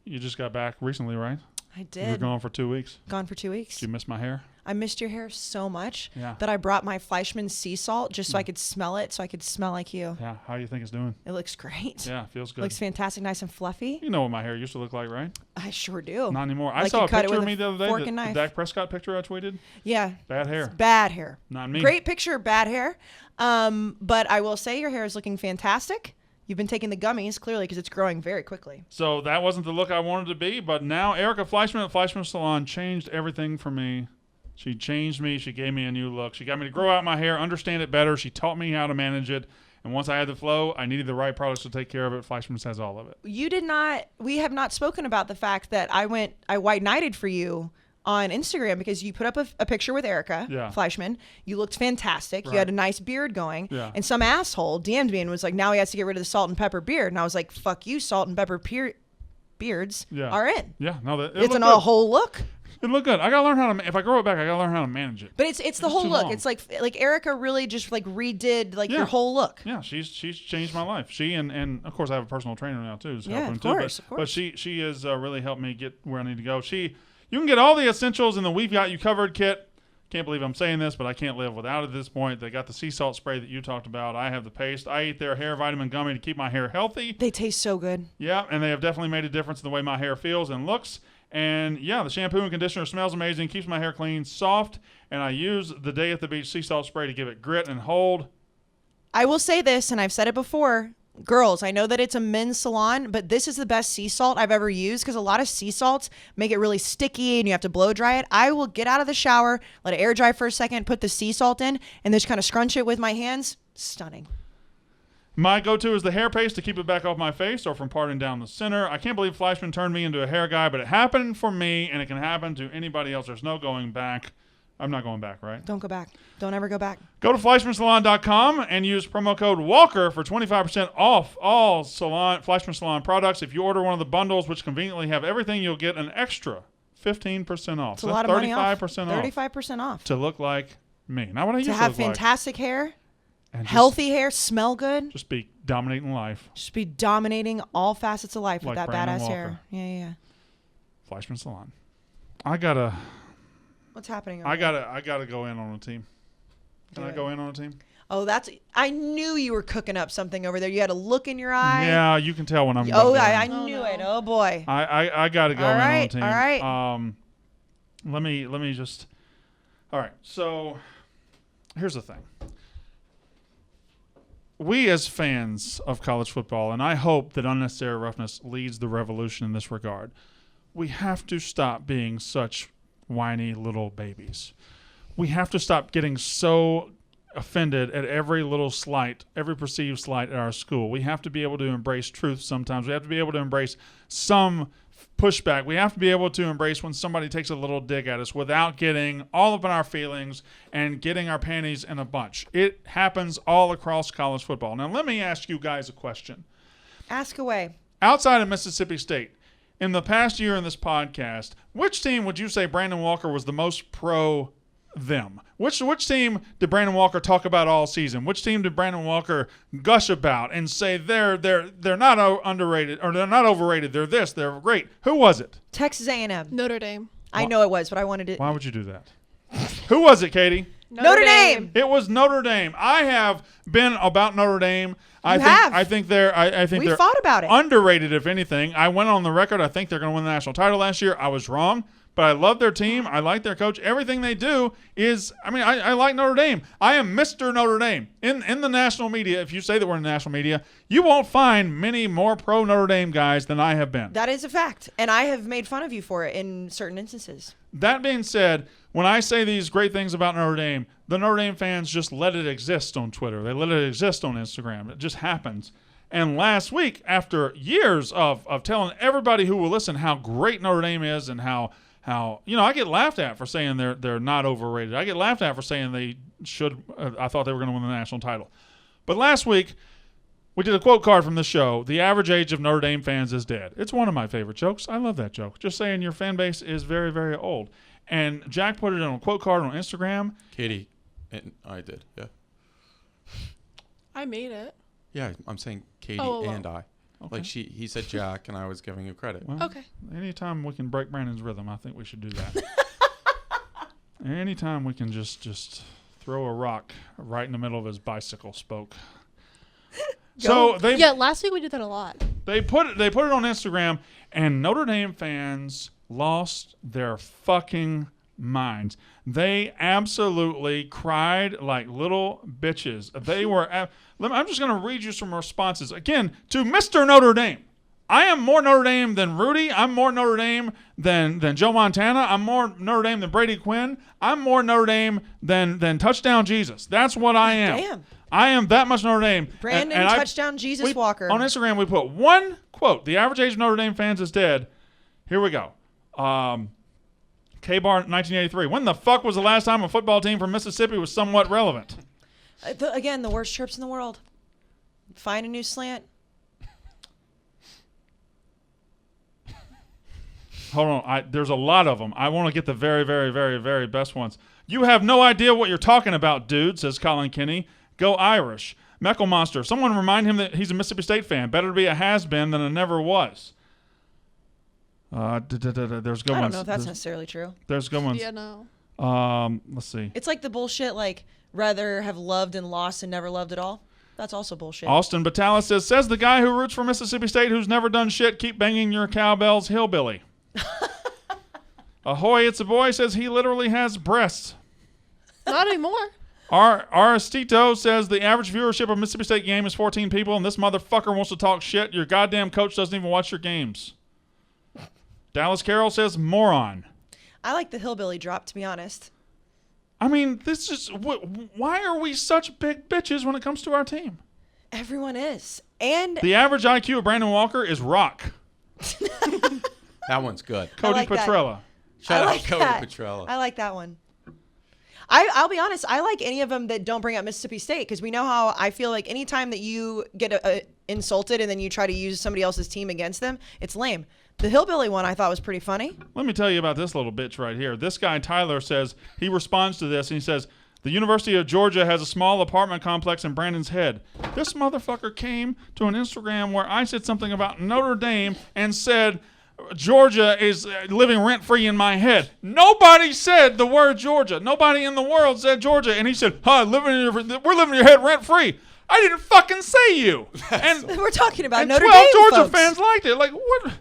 you just got back recently, right? I You were did. gone for 2 weeks. Gone for 2 weeks. Did you miss my hair? I missed your hair so much Yeah. that I brought my Fleischmann's sea salt just so I could smell it, so I could smell like you. Yeah. How do you think it's doing? It looks great. Yeah, feels good. Looks fantastic, nice and fluffy. You know what my hair used to look like, right? I sure do. Not anymore. I Like saw you a cut it picture of with me a the other day. fork The and knife. Dak Prescott picture I tweeted. Yeah. Bad hair. It's bad hair. Not me. Great picture, bad hair. But I will say your hair is looking fantastic. You've been taking the gummies, clearly, because it's growing very quickly. So that wasn't the look I wanted to be, but now Erica Fleischman at Fleischman Salon changed everything for me. She changed me. She gave me a new look. She got me to grow out my hair, understand it better. She taught me how to manage it, And once I had the flow, I needed the right products to take care of it. Fleischmann's has all of it. We have not spoken about the fact that I white knighted for you on Instagram because you put up a picture with Erica Fleischmann. You looked fantastic. Right. You had a nice beard going. Yeah. And some asshole DM'd me and was like, now he has to get rid of the salt and pepper beard. And I was like, fuck you, salt and pepper beards are in. Yeah, no, It's a whole look. It looked good. I gotta learn how to. If I grow it back, I gotta learn how to manage it. But it's the whole look. long. It's like Erica really just like redid your whole look. Yeah, she's changed my life. She and of course I have a personal trainer now too. Who's Yeah, helping of too. course. But she has really helped me get where I need to go. You can get all the essentials in the We've Got You Covered kit. Can't believe I'm saying this, but I can't live without it at this point. They got the sea salt spray that you talked about. I have the paste. I eat their hair vitamin gummy to keep my hair healthy. They taste so good. Yeah, and they have definitely made a difference in the way my hair feels and looks. And yeah, the shampoo and conditioner smells amazing, keeps my hair clean, soft, and I use the Day at the Beach sea salt spray to give it grit and hold. I will say this, and I've said it before. Girls, I know that it's a men's salon, but this is the best sea salt I've ever used because a lot of sea salts make it really sticky and you have to blow dry it. I will get out of the shower, let it air dry for a second, put the sea salt in, and just kind of scrunch it with my hands. Stunning. My go-to is the hair paste to keep it back off my face or from parting down the center. I can't believe Fleischmann turned me into a hair guy, but it happened for me, and it can happen to anybody else. There's no going back. I'm not going back, right? Don't go back. Don't ever go back. Go to FleischmannSalon.com and use promo code WALKER for 25% off all Fleischmann Salon products. If you order one of the bundles, which conveniently have everything, you'll get an extra 15% off. It's a lot of money off. 35% off. 35% off. To look like me. Not what I used to To have look like. fantastic hair, And healthy hair, smell good. Just be dominating life. Just be dominating all facets of life with Like that Brandon badass Walker. hair. Yeah. Fleischmann Salon. I gotta What's happening? go in on a team. Can Do I it. go in on a team? Oh, I knew you were cooking up something over there. You had a look in your eye. Yeah, you can tell when I'm. Oh, gonna go I in. knew no. it. Oh boy. I gotta go All in on a right, team. all right. Let me just. All right. So, here's the thing. We as fans of college football, and I hope that Unnecessary Roughness leads the revolution in this regard, we have to stop being such whiny little babies. We have to stop getting so offended at every little slight, every perceived slight at our school. We have to be able to embrace truth sometimes. We have to be able to embrace some pushback. We have to be able to embrace when somebody takes a little dig at us without getting all up in our feelings and getting our panties in a bunch. It happens all across college football. Now, let me ask you guys a question. Ask away. Outside of Mississippi State, in the past year in this podcast, which team would you say Brandon Walker was the most pro them? Which team did Brandon Walker talk about all season? Which team did Brandon Walker gush about and say they're not underrated or they're not overrated? They're this, they're great. Who was it? Texas A&M. Notre Dame. I know it was, but I wanted to. Why would you do that? Who was it, Katie? Notre Dame. It was Notre Dame. I have been about Notre Dame. I think they're We fought about it. Underrated, if anything. I went on the record. I think they're going to win the national title last year. I was wrong, but I love their team. I like their coach. Everything they do is. I like Notre Dame. I am Mr. Notre Dame in the national media. If you say that we're in the national media, you won't find many more pro Notre Dame guys than I have been. That is a fact, and I have made fun of you for it in certain instances. That being said, when I say these great things about Notre Dame, the Notre Dame fans just let it exist on Twitter. They let it exist on Instagram. It just happens. And last week, after years of telling everybody who will listen how great Notre Dame is and how I get laughed at for saying they're not overrated. I get laughed at for saying they should. I thought they were going to win the national title. But last week, we did a quote card from the show. The average age of Notre Dame fans is dead. It's one of my favorite jokes. I love that joke. Just saying your fan base is very, very old. And Jack put it on a quote card on Instagram. Katie, and I did, yeah. I made it. Yeah, I'm saying Katie Oh. and I. Okay. Like he said Jack, and I was giving you credit. Well, Okay. anytime we can break Brandon's rhythm, I think we should do that. Anytime we can just throw a rock right in the middle of his bicycle spoke. So Yeah, last week we did that a lot. They put it on Instagram, and Notre Dame fans lost their fucking minds. They absolutely cried like little bitches. They were. I'm just going to read you some responses again to Mr. Notre Dame. I am more Notre Dame than Rudy. I'm more Notre Dame than Joe Montana. I'm more Notre Dame than Brady Quinn. I'm more Notre Dame than Touchdown Jesus. That's what I am. Damn. I am that much Notre Dame. Brandon and touchdown Jesus Walker. On Instagram, we put one quote. The average age of Notre Dame fans is dead. Here we go. K-Bar 1983. When the fuck was the last time a football team from Mississippi was somewhat relevant? Again, the worst chirps in the world. Find a new slant. Hold on. There's a lot of them. I want to get the very, very, very, very best ones. You have no idea what you're talking about, dude, says Colin Kinney. Go Irish. Meckle Monster. Someone remind him that he's a Mississippi State fan. Better to be a has-been than a never was. There's good ones. I don't know if that's necessarily true. There's good ones. Yeah, no. Let's see. It's like the bullshit, like, rather have loved and lost and never loved at all. That's also bullshit. Austin Batalla says the guy who roots for Mississippi State who's never done shit, keep banging your cowbells, hillbilly. Ahoy, it's a boy, says he literally has breasts. Not anymore. Aristito says the average viewership of Mississippi State game is 14 people, and this motherfucker wants to talk shit. Your goddamn coach doesn't even watch your games. Dallas Carroll says moron. I like the hillbilly drop, to be honest. I mean, this is why are we such big bitches when it comes to our team? Everyone is. And The average IQ of Brandon Walker is rock. That one's good. Cody like that. Petrella. Shout I out like Cody that. Petrella. I like that one. I'll be honest. I like any of them that don't bring up Mississippi State because we know how I feel like anytime that you get insulted and then you try to use somebody else's team against them, it's lame. The hillbilly one I thought was pretty funny. Let me tell you about this little bitch right here. This guy, Tyler, says, he responds to this and he says, the University of Georgia has a small apartment complex in Brandon's head. This motherfucker came to an Instagram where I said something about Notre Dame and said, Georgia is living rent-free in my head. Nobody said the word Georgia. Nobody in the world said Georgia. And he said, we're living in your head rent-free. I didn't fucking say you. And We're talking about and Notre 12 Dame Georgia folks. fans liked it. Like, what?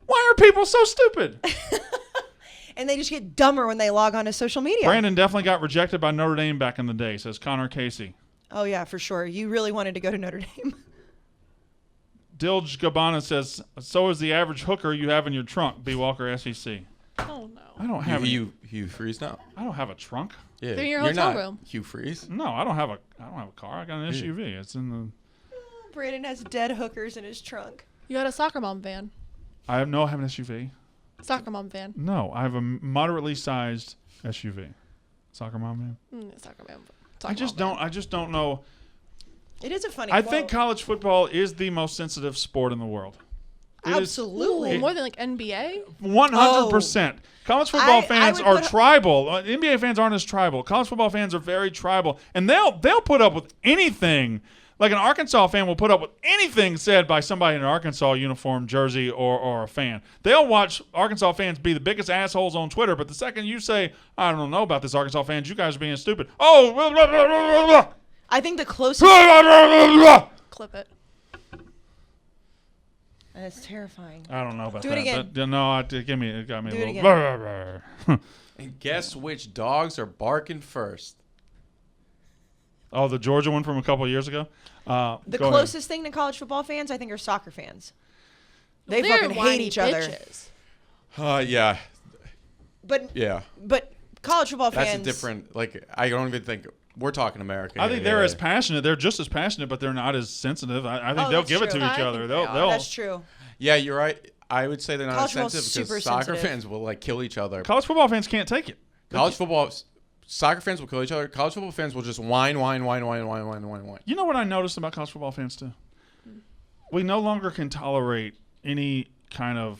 Why are people so stupid? And they just get dumber when they log on to social media. Brandon definitely got rejected by Notre Dame back in the day, says Connor Kayce. Oh, yeah, for sure. You really wanted to go to Notre Dame. Dilge Gabbana says, so is the average hooker you have in your trunk, B. Walker SEC. Oh, no. I don't have Hugh Freeze now. I don't have a trunk. Yeah, They're in your you're hotel not room. Hugh Freeze. No, I don't have a car. I got an SUV. It's in the. Brandon has dead hookers in his trunk. You had a soccer mom van. I have an SUV. Soccer mom van. No, I have a moderately sized SUV. Soccer mom, man. Soccer mom. I just don't know. It is a funny I quote. think college football is the most sensitive sport in the world. It is Absolutely. More than like NBA. 100%. College football I fans would are put- tribal. NBA fans aren't as tribal. College football fans are very tribal, and they'll put up with anything. Like an Arkansas fan will put up with anything said by somebody in an Arkansas uniform, jersey, or a fan. They'll watch Arkansas fans be the biggest assholes on Twitter, but the second you say, I don't know about this Arkansas fans, you guys are being stupid. Oh, blah, blah, blah, blah, blah, I think the closest. blah, blah, blah, blah. Clip it. That's terrifying. I don't know about Do that. it again. No, it got me Do a it little. again. Blah, blah, blah. And guess which dogs are barking first? Oh, the Georgia one from a couple of years ago? The go ahead. closest thing to college football fans, I think, are soccer fans. They They're fucking hate whiny each other. bitches. Yeah. But Yeah. college football That's fans. a different, like, I don't even think, we're talking America. I think they're yeah. as passionate. They're just as passionate, but they're not as sensitive. I think Oh, they'll that's give it true. to each I other. think They'll, they are. they'll. That's true. Yeah, you're right. I would say they're not College as football's sensitive super because soccer sensitive. fans will, like, kill each other. College football fans can't take it. Soccer fans will kill each other. College football fans will just whine. You know what I noticed about college football fans too? We no longer can tolerate any kind of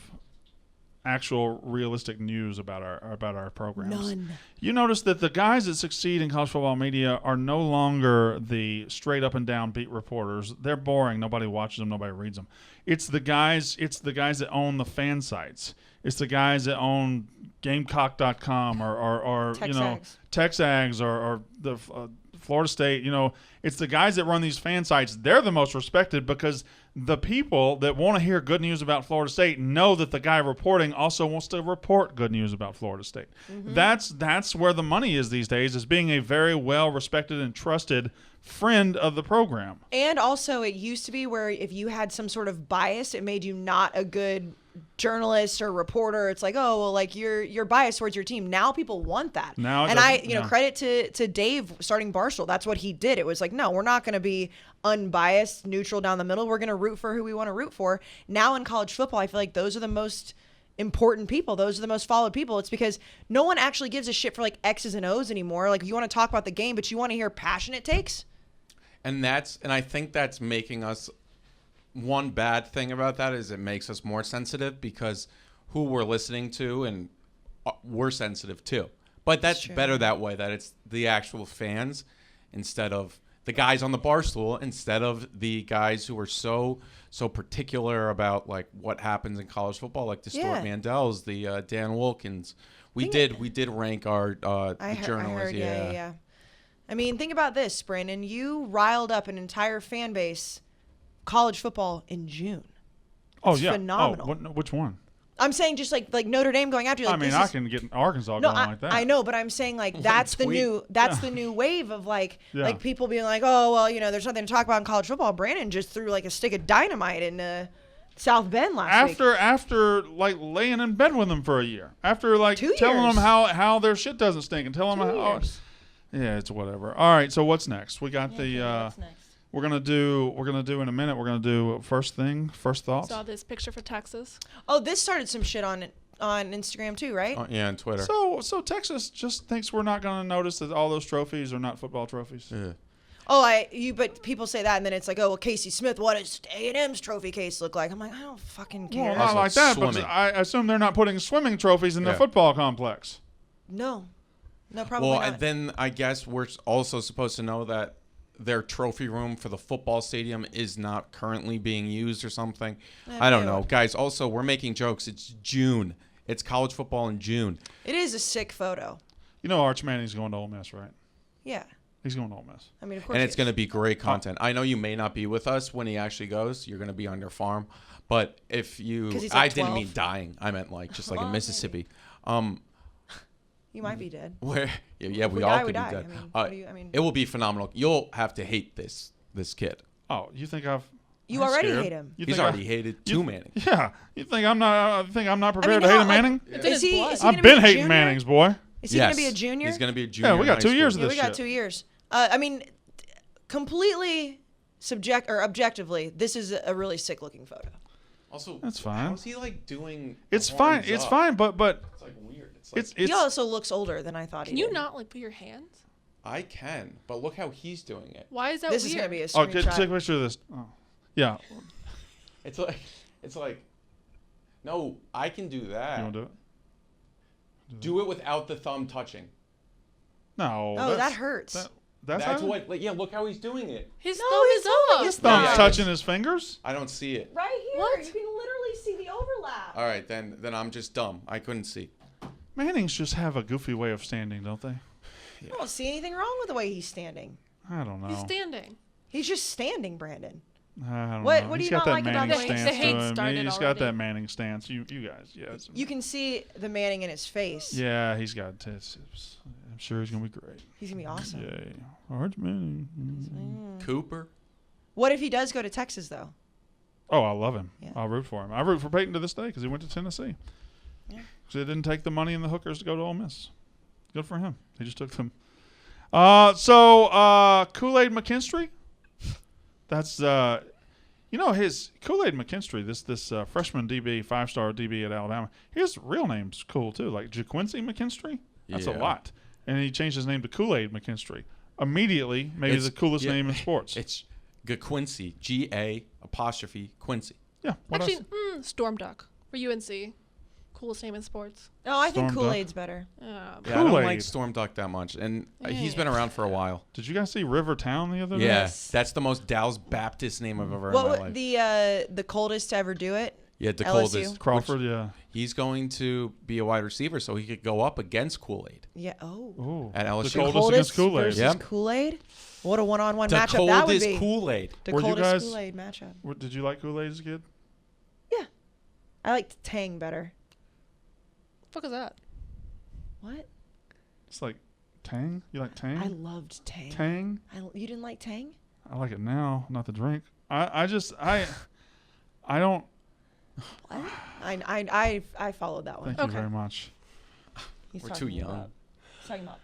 actual realistic news about our programs. None. You notice that the guys that succeed in college football media are no longer the straight up and down beat reporters. They're boring. Nobody watches them. Nobody reads them. It's the guys that own the fan sites. It's the guys that own Gamecock.com or Texags or the Florida State. It's the guys that run these fan sites. They're the most respected because the people that want to hear good news about Florida State know that the guy reporting also wants to report good news about Florida State. Mm-hmm. That's where the money is these days, is being a very well respected and trusted friend of the program. And also, it used to be where if you had some sort of bias, it made you not a good journalist or reporter, it's like, oh, well, like you're biased towards your team. Now people want that. Now it and doesn't- you know, credit to Dave starting Barstool. That's what he did. It was like, no, we're not going to be unbiased, neutral down the middle. We're going to root for who we want to root for. Now in college football, I feel like those are the most important people. Those are the most followed people. It's because no one actually gives a shit for like X's and O's anymore. Like you want to talk about the game, but you want to hear passionate takes. And I think that's making us, one bad thing about that is it makes us more sensitive because who we're listening to and we're sensitive too. But that's better that way, that it's the actual fans instead of the guys on the bar stool, instead of the guys who are so particular about like what happens in college football, like the Stuart Mandels, the Dan Wilkins. We did rank our journalists. Yeah. I mean, think about this, Brandon. You riled up an entire fan base, college football in June. It's yeah, phenomenal. Which one? I'm saying just like Notre Dame going after you. Like, I can get Arkansas going like that. I know, but I'm saying like that's the new wave of like people being like, oh well, you know, there's nothing to talk about in college football. Brandon just threw like a stick of dynamite in South Bend last week. After like laying in bed with them for a year, after like telling them how their shit doesn't stink and telling them how. Yeah, it's whatever. All right, so what's next? We got what's next? We're gonna do in a minute. We're gonna do first thoughts. Saw this picture for Texas. Oh, this started some shit on Instagram too, right? Yeah, on Twitter. So Texas just thinks we're not gonna notice that all those trophies are not football trophies. Yeah. Oh, but people say that, and then it's like, oh, well, Kayce Smith, what does A&M's trophy case look like? I'm like, I don't fucking care. Well, not like that, swimming. but I assume they're not putting swimming trophies in the football complex. No, probably not. Well, and then I guess we're also supposed to know that their trophy room for the football stadium is not currently being used or something. I don't know. Guys, also, we're making jokes. It's June. It's college football in June. It is a sick photo. You know Arch Manning's going to Ole Miss, right? Yeah. He's going to Ole Miss. I mean, of course. And it's going to be great content. I know you may not be with us when he actually goes. You're going to be on your farm. But if you... He's I like didn't 12. mean dying. I meant like just like in Mississippi. You might be dead. Where we all die, could we be die. dead. I mean, it will be phenomenal. You'll have to hate this kid. Oh, you think You already hate him. He's already hated two Mannings. Yeah. You think I'm not prepared to hate a Manning? It's in his blood. I've been hating Mannings, boy. Is he going to be a junior? He's going to be a junior. Yeah, we got 2 years of Yeah, this we got shit. 2 years. I mean, completely objectively, this is a really sick looking photo. Also, that's fine. How's he like doing? It's fine. It's fine, but it's like weird. It's like He also looks older than I thought he Can did. you not like put your hands? I can, but look how he's doing it. Why is that This weird? is going to be a Oh, screenshot. take a picture of this. Oh. Yeah. It's like, no, I can do that. You want to do it? Do it without the thumb touching. No. Oh, that hurts. That's how what. Like, yeah, look how he's doing it. His No, thumb he's is holding up. his thumb's Yeah. touching his fingers. I don't see it. Right here. What? You can literally see the overlap. All right, then I'm just dumb. I couldn't see. Mannings just have a goofy way of standing, don't they? I don't see anything wrong with the way he's standing. I don't know. He's standing. He's just standing, Brandon. I don't What know. do He's you got not that like about Manning the stance hate to him. started He's got already. that Manning stance. You guys, yeah. You can see the Manning in his face. Yeah, he's got tits. I'm sure he's gonna be great. He's going to be awesome. Yay, Arch Manning. Cooper. What if he does go to Texas, though? Oh, I love him. Yeah. I'll root for him. I root for Peyton to this day because he went to Tennessee. Yeah. Because they didn't take the money and the hookers to go to Ole Miss. Good for him. He just took them. So Kool-Aid McKinstry. That's his Kool-Aid McKinstry. This freshman DB, 5-star DB at Alabama. His real name's cool too, like JaQuincy McKinstry. That's a lot. And he changed his name to Kool-Aid McKinstry. Immediately made it the coolest name in sports. It's GaQuincy. G-A''Quincy. Yeah. What Actually, else? Storm Duck for UNC. Coolest name in sports. Oh, I think Storm Kool-Aid's better. Yeah, I don't like Kool-Aid. Storm Duck that much, and he's been around for a while. Did you guys see Rivertown the other day? Yeah, Yes. that's the most Dallas Baptist name I've ever heard in my What life. the coldest to ever do it? Yeah, the LSU? coldest. Crawford, which yeah. He's going to be a wide receiver, so he could go up against Kool-Aid Yeah. Oh. Ooh. at LSU. The coldest against Kool-Aid. versus Yep. Kool-Aid. What a one-on-one The matchup that would coldest be. Kool-Aid. The Were you coldest guys- Kool-Aid matchup. Did you like Kool-Aid as a kid? Yeah. I liked Tang better. Fuck is that? What? It's like Tang. You like Tang? I loved Tang. Tang. You didn't like Tang? I like it now, not the drink. I don't. What? I followed that one. Thank you very much. He's We're talking too young. about- he's talking about.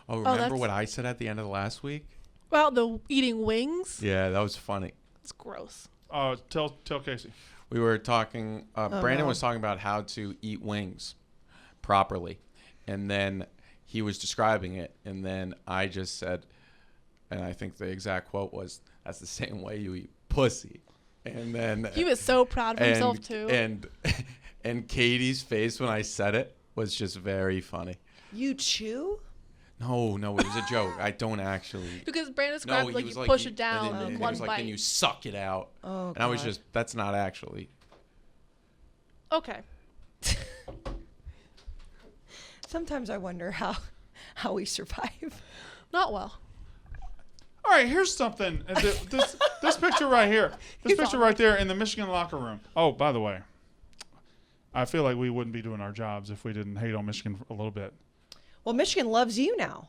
Oh, remember that's- what I said at the end of the last week? Well, the eating wings. Yeah, that was funny. It's gross. Tell Kayce. We were talking. Brandon no. was talking about how to eat wings properly, and then he was describing it, and then I just said, and I think the exact quote was, "That's the same way you eat pussy." And then He was so proud of himself too. And Katie's face when I said it was just very funny. You chew? No, it was a joke. I don't actually. Because Brandon No, described he like was you like, push you- it down and then in he one was like, bite. then you suck it out. Oh, And I was God. just, that's not actually. Okay. Sometimes I wonder how we survive. Not well. All right, here's something. This picture right here. This He's picture on. right there in the Michigan locker room. Oh, by the way, I feel like we wouldn't be doing our jobs if we didn't hate on Michigan a little bit. Well, Michigan loves you now.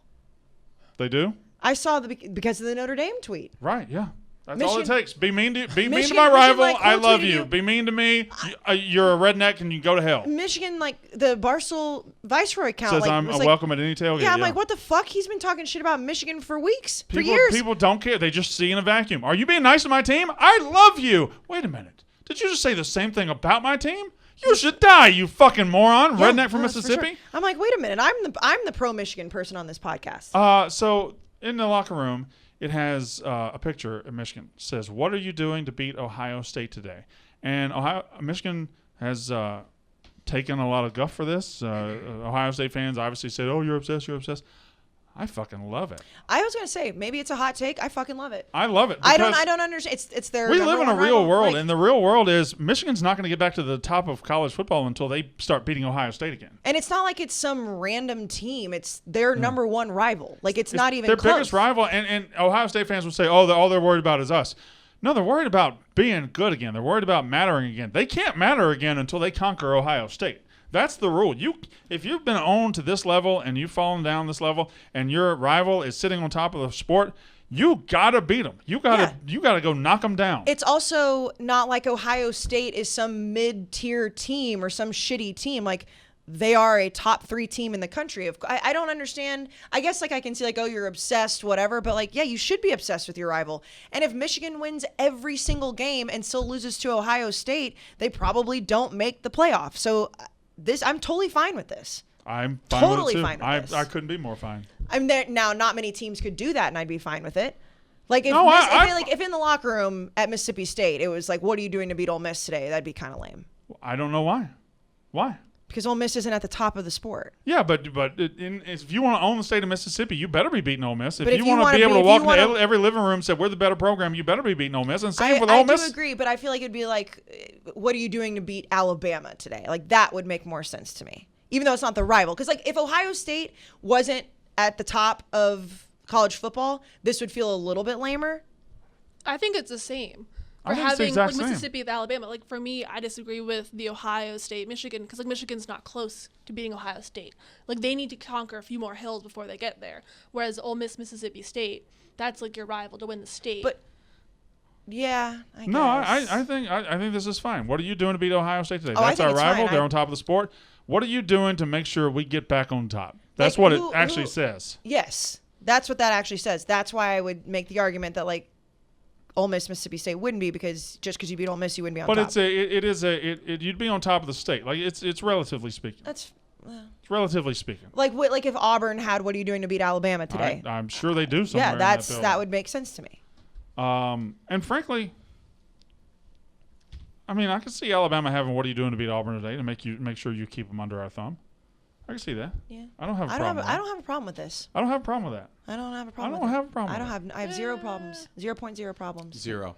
They do? I saw because of the Notre Dame tweet. Right, yeah. That's all it Michigan- takes. Be mean to Michigan- my Michigan, rival. like, I quote love tweeted you. you. Be mean to me. You're a redneck and you go to hell. Michigan, like the Barstool Viceroy account, Says like, I'm was a like, welcome at any tailgate. Yeah, I'm like, what the fuck? He's been talking shit about Michigan for weeks, for People, years. people don't care. They just see in a vacuum. Are you being nice to my team? I love you. Wait a minute. Did you just say the same thing about my team? You should die, you fucking moron. Yeah, Redneck from no, that's for Mississippi. sure. I'm like, wait a minute. I'm the pro Michigan person on this podcast. So in the locker room, it has a picture of Michigan. It says, "What are you doing to beat Ohio State today?" And Michigan has taken a lot of guff for this. Ohio State fans obviously said, "Oh, you're obsessed. You're obsessed." I fucking love it. I was gonna say maybe it's a hot take. I fucking love it. I love it. I don't because understand. It's their. We number live in a one real rival. world, Like, and the real world is Michigan's not going to get back to the top of college football until they start beating Ohio State again. and it's not like it's some random team. It's their number one rival. Like it's not even their close. biggest rival, and Ohio State fans would say, "Oh, all they're worried about is us." No, they're worried about being good again. They're worried about mattering again. They can't matter again until they conquer Ohio State. That's the rule. If you've been owned to this level and you've fallen down this level, and your rival is sitting on top of the sport, you gotta beat them. You gotta go knock them down. It's also not like Ohio State is some mid-tier team or some shitty team. Like they are a top 3 team in the country. I don't understand. I guess like I can see like, oh, you're obsessed, whatever. But like, yeah, you should be obsessed with your rival. And if Michigan wins every single game and still loses to Ohio State, they probably don't make the playoff. So I'm totally fine with this. I'm fine totally with it too. fine with this. I couldn't be more fine. I'm there now. Not many teams could do that, and I'd be fine with it. Like if No, if in the locker room at Mississippi State, it was like, "What are you doing to beat Ole Miss today?" That'd be kind of lame. I don't know why. Why? Because Ole Miss isn't at the top of the sport. Yeah, but if you want to own the state of Mississippi, you better be beating Ole Miss. If But you want to be able to walk into every living room and say, we're the better program, you better be beating Ole Miss. And same with I Ole do Miss. agree, but I feel like it'd be like, "What are you doing to beat Alabama today?" Like that would make more sense to me, even though it's not the rival. Because like if Ohio State wasn't at the top of college football, this would feel a little bit lamer. I think it's the same. I For think it's the having exact like same. Mississippi with Alabama, like for me, I disagree with the Ohio State Michigan because like Michigan's not close to beating Ohio State. Like they need to conquer a few more hills before they get there. Whereas Ole Miss, Mississippi State, that's like your rival to win the state. But yeah, I No, guess. I think this is fine. What are you doing to beat Ohio State today? Oh, I That's think our it's rival. fine. They're on top of the sport. What are you doing to make sure we get back on top? That's Like, what who- it actually who- says. Yes, that's what that actually says. That's why I would make the argument that like Ole Miss, Mississippi State wouldn't be because just because you beat Ole Miss, you wouldn't be on But top. you'd be on top of the state. Like it's relatively speaking. That's It's relatively speaking. like if Auburn had, "What are you doing to beat Alabama today?" I'm sure they do somewhere. Yeah, in that would make sense to me. And frankly, I mean, I could see Alabama having "What are you doing to beat Auburn today?" to make sure you keep them under our thumb. I can see that. Yeah, I don't have a I problem. don't have a problem with this. I don't have a problem with that. I don't have a problem. I don't with have it. a problem I don't with have. I have 0 problems. 0.0 problems. 0.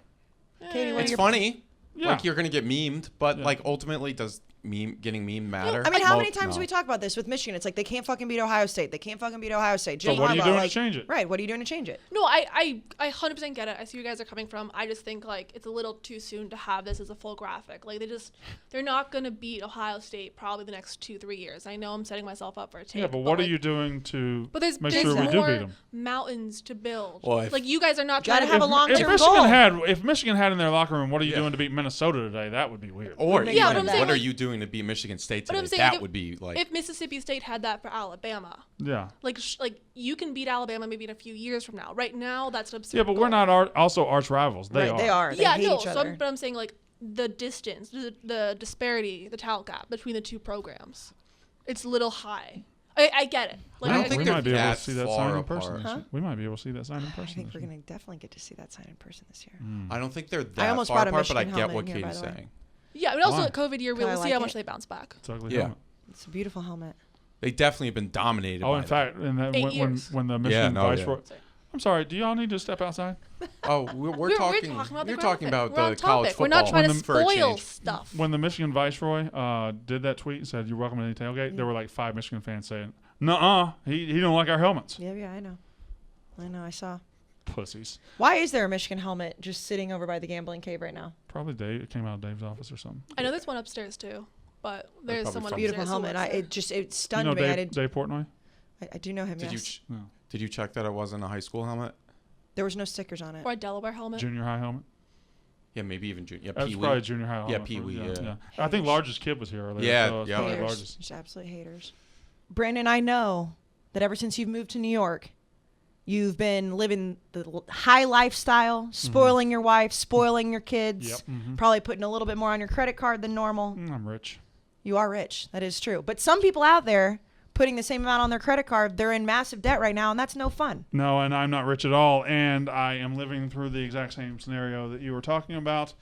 Katie, what are It's your funny. Yeah. Like you're gonna get memed, but like ultimately, does getting meme matter. I mean, how many times no. do we talk about this with Michigan? It's like they can't fucking beat Ohio State. They can't fucking beat Ohio State. So Jim what are you Harbaugh, doing like, to change it? Right. What are you doing to change it? No, I 100% get it. I see where you guys are coming from. I just think like it's a little too soon to have this as a full graphic. Like they're not gonna beat Ohio State probably the next 2-3 years. I know I'm setting myself up for a take. Yeah, but what are like, you doing to But there's make sure we do more beat them? mountains to build. Well, if- like you guys are not Gotta trying to have a long-term goal. If Michigan had in their locker room, what are you doing to beat Minnesota today? That would be weird. Or Yeah, even, but I'm saying, what are like- you doing to beat Michigan State But I'm today? saying, That like, would be like. if Mississippi State had that for Alabama, Yeah. like you can beat Alabama maybe in a few years from now. Right now, that's an absurd. Yeah, but we're goal. not also arch rivals. They Right, are. They are. They Yeah, hate no. each other. But I'm saying like the distance, the disparity, the talent gap between the two programs, it's a little high. I get it. Like, I don't think we they're might be able to that see that far sign in apart. person. Huh? We might be able to see that sign in I person. think this we're year. gonna definitely get to see that sign in person this year. I don't think they're I that almost far bought a apart, but I Michigan get what helmet here, by Katie's the way. saying. yeah, and also Why? the COVID year, I we'll see like how it. much they bounce back. It's ugly Yeah. helmet. It's a beautiful helmet. They definitely have been dominated. Oh, by in that. fact, and then 8 when years. the Michigan no, Viceroy. yeah. I'm sorry. Do y'all need to step outside? Oh, we're talking. about the We're talking graphic. about We're on the college topic. football. We're not trying to for a spoil change. stuff. When the Michigan Viceroy did that tweet and said, "You're welcome to any tailgate," there were like 5 Michigan fans saying, "Nuh-uh, he don't like our helmets." Yeah, I know. I saw. Pussies. Why is there a Michigan helmet just sitting over by the gambling cave right now? Probably Dave. It came out of Dave's office or something. I know there's one upstairs too, but there's probably someone from- Beautiful upstairs who helmet. works there. It stunned you know me. Dave, Dave Portnoy? I do know him. Did Yes. you No. did you check that it wasn't a high school helmet? There was no stickers on it. Or a Delaware helmet. Junior high helmet. Yeah, maybe even junior. Yeah, That's Pee probably Wee. junior high helmet. Yeah, for- Pee Wee, yeah. I think largest kid was here earlier. Yeah, so it's yeah. probably Haters. largest. Just absolute haters. Brandon, I know that ever since you've moved to New York, you've been living the high lifestyle, spoiling your wife, spoiling your kids, Yep. probably putting a little bit more on your credit card than normal. I'm rich. You are rich. That is true. But some people out there putting the same amount on their credit card, they're in massive debt right now, and that's no fun. No, and I'm not rich at all, and I am living through the exact same scenario that you were talking about.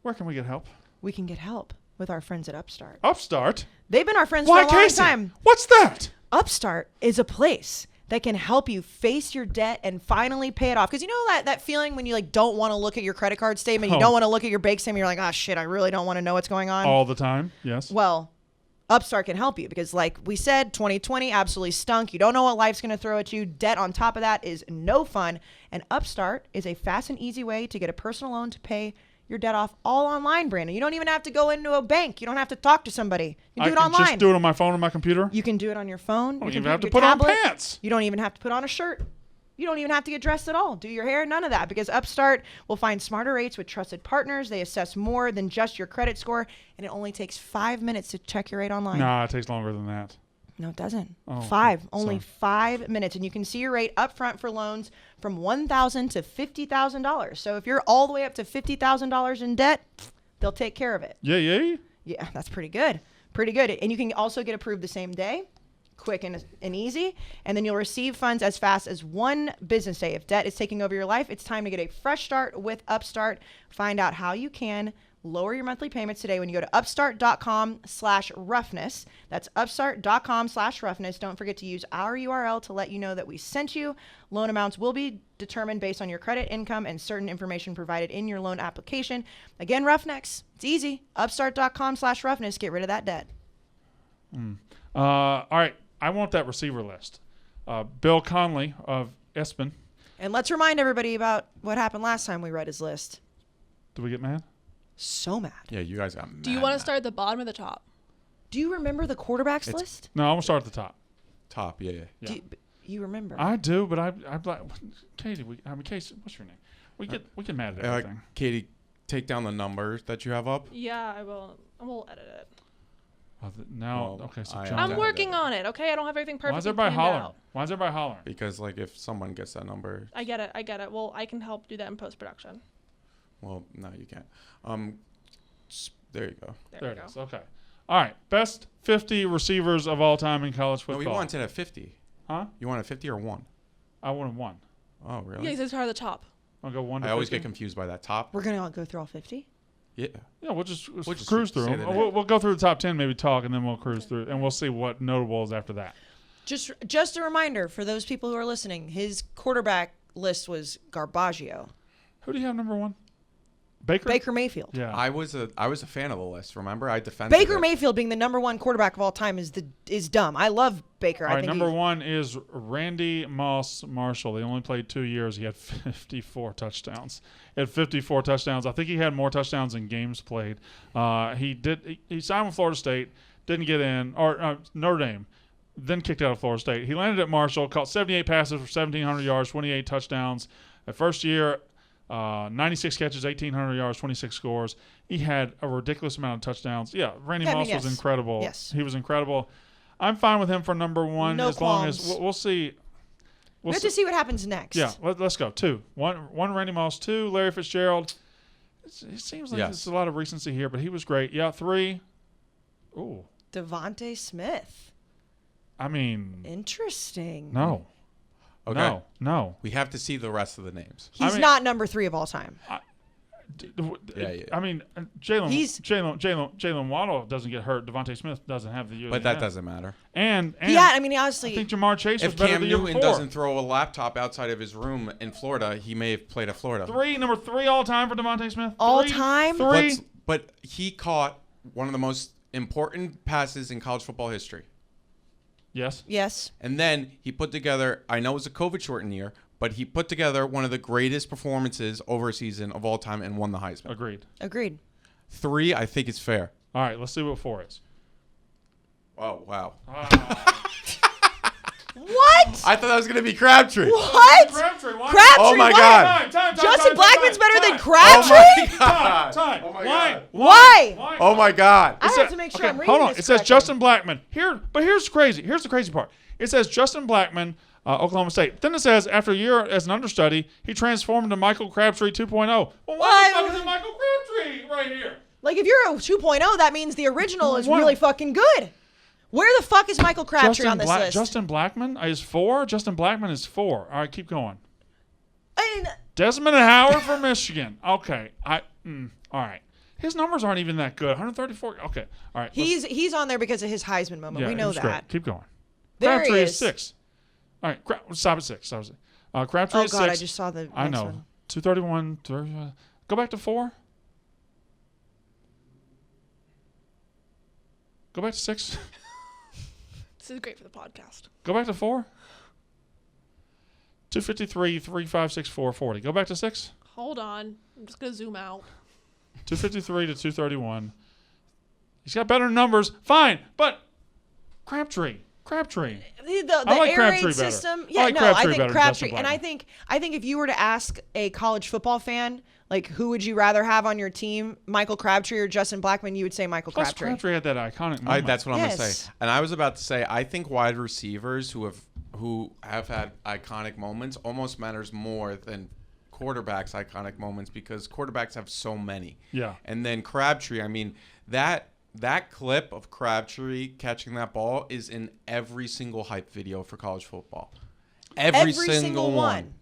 Where can we get help? We can get help with our friends at Upstart. Upstart? They've been our friends Why, for a long Kayce? time. What's that? Upstart is a place that can help you face your debt and finally pay it off. Because you know that feeling when you like don't want to look at your credit card statement, you Oh. don't want to look at your bank statement, you're like, oh shit, I really don't want to know what's going on. All the time, yes. Well, Upstart can help you because like we said, 2020 absolutely stunk. You don't know what life's going to throw at you. Debt on top of that is no fun. And Upstart is a fast and easy way to get a personal loan to pay your debt off all online, Brandon. You don't even have to go into a bank. You don't have to talk to somebody. You can do it I can online. just do it on my phone or my computer? You can do it on your phone. I don't your even have to computer, put your on tablet. pants. You don't even have to put on a shirt. You don't even have to get dressed at all. Do your hair, none of that. Because Upstart will find smarter rates with trusted partners. They assess more than just your credit score, and it only takes 5 minutes to check your rate online. Nah, it takes longer than that. No, it doesn't. Oh, Only sorry. 5 minutes, and you can see your rate up front for loans from $1,000 to $50,000. So if you're all the way up to $50,000 in debt, they'll take care of it. Yeah. Yeah, that's pretty good. Pretty good. And you can also get approved the same day, quick and easy. And then you'll receive funds as fast as 1 business day. If debt is taking over your life, it's time to get a fresh start with Upstart. Find out how you can lower your monthly payments today when you go to upstart.com/roughness. That's upstart.com/roughness. Don't forget to use our URL to let you know that we sent you. Loan amounts will be determined based on your credit, income, and certain information provided in your loan application. Again, Roughnecks, it's easy. Upstart.com/roughness. Get rid of that debt. All right. I want that receiver list. Bill Conley of Espen. And let's remind everybody about what happened last time we read his list. Did we get mad? So mad. Yeah, you guys got mad. Do you want to start at the bottom or the top? Do you remember the quarterbacks list? No, I'm going to start at the top. top? Yeah. Yeah. You remember? I do, but I'm like, Katie, Kayce, what's your name? We get mad at everything. Katie, take down the numbers that you have up. Yeah, I will. I will edit it. Now, Well, okay, so I John. I'm got working on it. Okay, I don't have everything perfect. Why is everybody hollering? Because like if someone gets that number, I get it. Well, I can help do that in post production. well, no, you can't. There you go. There it is. Okay. All right. Best 50 receivers of all time in college No, football. we wanted at 50. Huh? You wanted 50 or 1? I wanted 1. Oh, really? Yeah, it's hard at the top. I'll go 1 to I always 50. get confused by that top. We're going to go through all 50? Yeah. Yeah, we'll just just cruise through say them. the We'll go through the top 10, maybe talk, and then we'll cruise through, and we'll see what notables after that. Just a reminder for those people who are listening, his quarterback list was Garbaggio. Who do you have number 1? Baker Mayfield. Yeah. I was a fan of the list. Remember, I defended Baker it. Mayfield being the number one quarterback of all time is dumb. I love Baker. All I right, think number one is Randy Moss Marshall. They only played 2 years. He had 54 touchdowns. I think he had more touchdowns than games played. He signed with Florida State, didn't get in, or Notre Dame, then kicked out of Florida State. He landed at Marshall, caught 78 passes for 1,700 yards, 28 touchdowns. The first year, 96 catches, 1,800 yards, 26 scores. He had a ridiculous amount of touchdowns. Yeah, Randy Moss was incredible. Yes. He was incredible. I'm fine with him for number one No as long as qualms. we'll see. we have to see what happens next. Yeah, let's go. 2. One Randy Moss. 2, Larry Fitzgerald. It seems like there's a lot of recency here, but he was great. Yeah, 3. Ooh. Devontae Smith. I mean, Interesting. no. Okay. No. We have to see the rest of the names. He's not number 3 of all time. Yeah. I mean, Jalen Waddle doesn't get hurt. Devontae Smith doesn't have the year. But that doesn't matter. And honestly, I think Jamar Chase was If better Cam the year Newton before. doesn't throw a laptop outside of his room in Florida, he may have played at Florida. Number 3 all time for Devontae Smith. All 3? time? 3. But he caught one of the most important passes in college football history. Yes. Yes. And then he put together, I know it was a COVID-shortened year, but he put together one of the greatest performances over a season of all time and won the Heisman. Agreed. 3, I think it's fair. All right, let's see what 4 is. Oh, wow. What? I thought that was going to be Crabtree. What? Crabtree. Oh, my God. Justin Blackman's better than Oh, Crabtree? my God. Time. Oh, my Why? God. Why? Oh, my God. I have to make sure I'm reading hold on. this It says correctly. Justin Blackman. But here's crazy. Here's the crazy part. It says Justin Blackman, Oklahoma State. Then it says after a year as an understudy, he transformed into Michael Crabtree 2.0. Well, why the fuck is it Michael Crabtree right here? Like, if you're a 2.0, that means the original is really fucking good. Where the fuck is Michael Crabtree on this list? Justin Blackman is 4. Justin Blackman is 4. All right, keep going. I mean, Desmond Howard from Michigan. Okay. All right. His numbers aren't even that good. 134. Okay. All right. he's on there because of his Heisman moment. Yeah, we it know was that. great. Keep going. There Crabtree he is 6. All right. Stop at 6. Crabtree Oh, is 6. God, I just saw the I next know. one. 231. Go back to 4. Go back to 6. This is great for the podcast. Go back to 4. 253, 356, 440. Go back to 6. Hold on. I'm just going to zoom out. 253 to 231. He's got better numbers. Fine. But Crabtree. The I like air Crabtree raid better. system. I Yeah, like no, Crabtree I think better than Crabtree. Justin And I think if you were to ask a college football fan, like, who would you rather have on your team, Michael Crabtree or Justin Blackman, you would say Michael Plus, Crabtree. Crabtree had that iconic moment. That's what I'm going to Yes. say. And I was about to say, I think wide receivers who have had iconic moments almost matters more than quarterbacks' iconic moments because quarterbacks have so many. Yeah. And then Crabtree, I mean, that clip of Crabtree catching that ball is in every single hype video for college football. Every single one.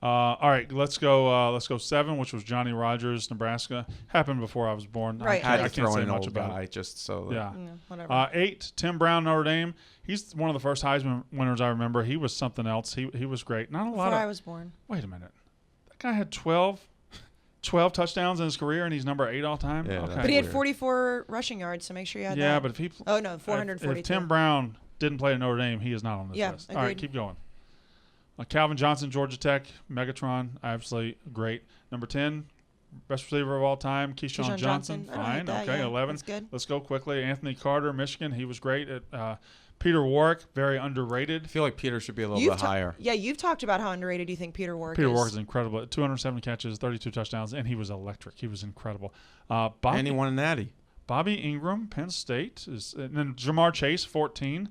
All right, let's go 7, which was Johnny Rogers, Nebraska. Happened before I was born. Right. Had I to can't throw say in an much old about guy it. just so. Yeah. Whatever. 8, Tim Brown, Notre Dame. He's one of the first Heisman winners I remember. He was something else. He was great. Not a lot Before of. I was born. Wait a minute. That guy had 12 touchdowns in his career, and he's number 8 all time. Yeah, okay. But he had Weird. 44 rushing yards, so make sure you had that. Yeah, but if he. Oh, no, 442. If Tim Brown didn't play at Notre Dame, he is not on this Yeah, list. All right, agreed. keep going. Calvin Johnson, Georgia Tech, Megatron, absolutely great. Number 10, best receiver of all time, Keyshawn Johnson. I don't hate Fine. that, Okay, yeah. 11. That's good. Let's go quickly. Anthony Carter, Michigan. He was great. Peter Warwick, very underrated. I feel like Peter should be a little bit higher. Yeah, you've talked about how underrated you think Peter Warwick Peter is. Warwick is incredible. 207 catches, 32 touchdowns, and he was electric. He was incredible. And he won a natty. Bobby Ingram, Penn State. And then Jamar Chase, 14.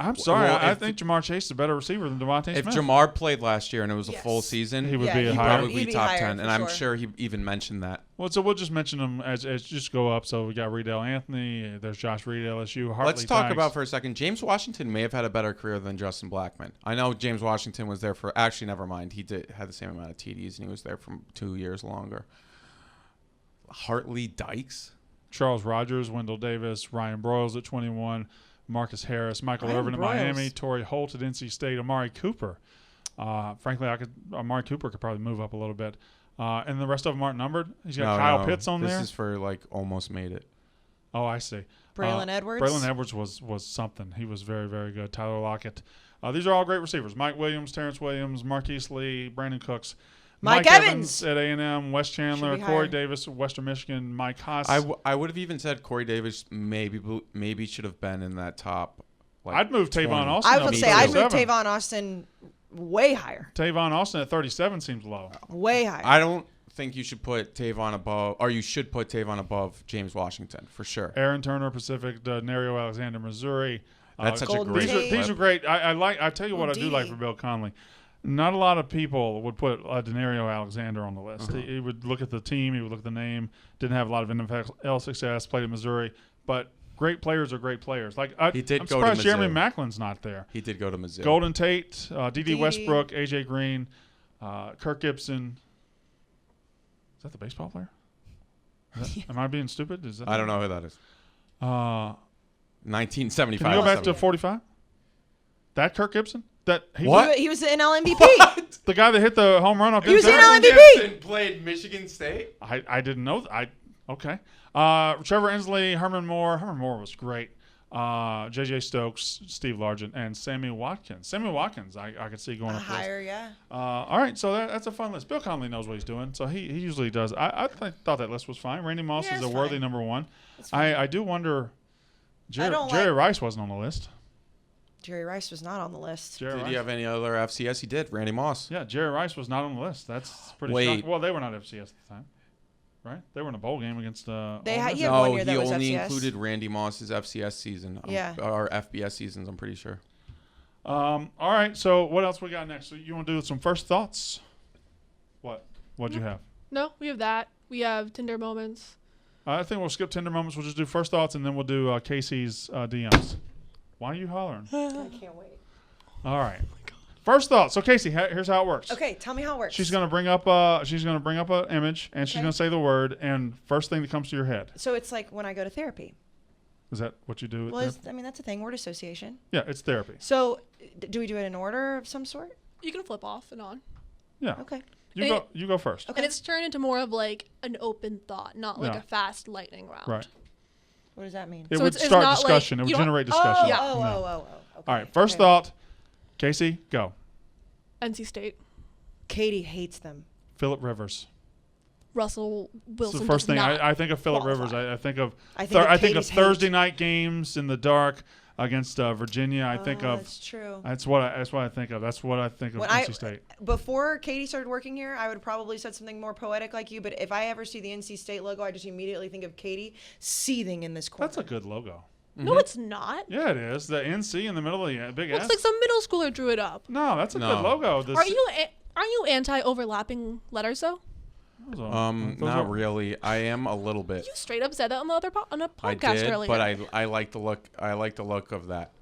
I'm sorry. Well, I if think Jamar Chase is a better receiver than Devontae If Smith. Jamar played last year and it was a Yes. full season, He would Yeah, be he'd a he'd higher. probably He'd be be top higher 10. for And I'm sure. sure he even mentioned that. Well, so we'll just mention them as just go up. So we got Riedel Anthony. There's Josh Reed, LSU. Hartley Let's talk Tykes. about for a second. James Washington may have had a better career than Justin Blackman. I know James Washington was there for. Actually, never mind. He had the same amount of TDs, and he was there for 2 years longer. Hartley Dykes. Charles Rogers, Wendell Davis, Ryan Broyles at 21, Marcus Harris, Michael Ryan Irvin at Broyles. Miami, Torrey Holt at NC State, Amari Cooper. Frankly, Amari Cooper could probably move up a little bit. And the rest of them aren't numbered. He's got No, Kyle no. Pitts on this there. This is for like almost made it. Oh, I see. Braylon Edwards. Braylon Edwards was something. He was very, very good. Tyler Lockett. These are all great receivers. Mike Williams, Terrence Williams, Marquise Lee, Brandon Cooks. Mike Evans at A&M, Wes Chandler, be Corey higher. Davis, Western Michigan, Mike Haas. I would have even said Corey Davis maybe should have been in that top. Like, I'd move 20. Tavon Austin. I up would to say I'd move 37. Tavon Austin way higher. Tavon Austin at 37 seems low. Way higher. I don't think you should put Tavon above, or you should put Tavon above James Washington for sure. Aaron Turner, Pacific, Nario Alexander, Missouri. That's such Golden a great. Tate. These are great. I tell you what I do like Indeed. for Bill Conley. Not a lot of people would put Denario Alexander on the list. He would look at the team. He would look at the name. Didn't have a lot of NFL success. Played in Missouri. But great players are great players. Like He did I'm go to surprised Jeremy Mizzou. Macklin's not there. He did go to Mizzou. Golden Tate, D.D. D.D. Westbrook, A.J. Green, Kirk Gibson. Is that the baseball player? Am I being stupid? Is that? I don't know who that is. 1975. Can you go back to 70. 45? That Kirk Gibson? That he What? He was an MVP. The guy that hit the home run off He was in inside? MVP. Played Michigan State. I didn't know. Okay. Trevor Inslee, Herman Moore. Herman Moore was great. J.J. Stokes, Steve Largent, and Sammy Watkins. Sammy Watkins, I could see going up this. Higher, yeah. All right, so that's a fun list. Bill Conley knows what he's doing, so he usually does. I thought that list was fine. Randy Moss Yeah, is a it's worthy fine. number one. It's fine. I do wonder. Jerry don't Rice wasn't on the list. Jerry Rice was not on the list. Jerry Did Rice. you have any other FCS? He did. Randy Moss. Yeah, Jerry Rice was not on the list. That's pretty Wait. shocking. Well, they were not FCS at the time, right? They were in a bowl game against They Ole had- Miss. yeah, one No, year he that was only FCS. included Randy Moss's FCS season. Yeah. Or FBS seasons, I'm pretty sure. All right, so what else we got next? So you want to do some first thoughts? What'd you have? No, we have that. We have Tinder moments. I think we'll skip Tinder moments. We'll just do first thoughts, and then we'll do Kayce's DMs. Why are you hollering? I can't wait. All right. First thoughts. So Kayce, here's how it works. Okay, tell me how it works. She's gonna bring up an image, and she's Okay. gonna say the word, and first thing that comes to your head. So it's like when I go to therapy. Is that what you do? Well, that's a thing. Word association. Yeah, it's therapy. So do we do it in order of some sort? You can flip off and on. Yeah. Okay. You go first. Okay. And it's turned into more of like an open thought, not like Yeah. a fast lightning round. Right. What does that mean? It So would it's start not like- discussion. It would you don't- generate discussion. Oh, Yeah. oh. Okay. All right. First Okay. thought. Kayce, go. NC State. Katie hates them. Phillip Rivers. Russell That's Wilson. the first does thing not I think of Phillip qualify. Rivers. I think of I think of I think of Katie's Thursday hate. night games in the dark against Virginia. I think of That's true. that's what I think of. That's what I think of When NC State. Before Katie started working here, I would probably said something more poetic like you. But if I ever see the NC State logo, I just immediately think of Katie seething in this corner. That's a good logo. No, it's not. Yeah, it is. The NC in the middle of the big Looks S. like some middle schooler drew it up. No, that's a No. good logo. This, Aren't you anti-overlapping letters though? those are- Not really. I am a little bit. You straight up said that on the other on a I podcast did, earlier. but I like the look. I like the look of that.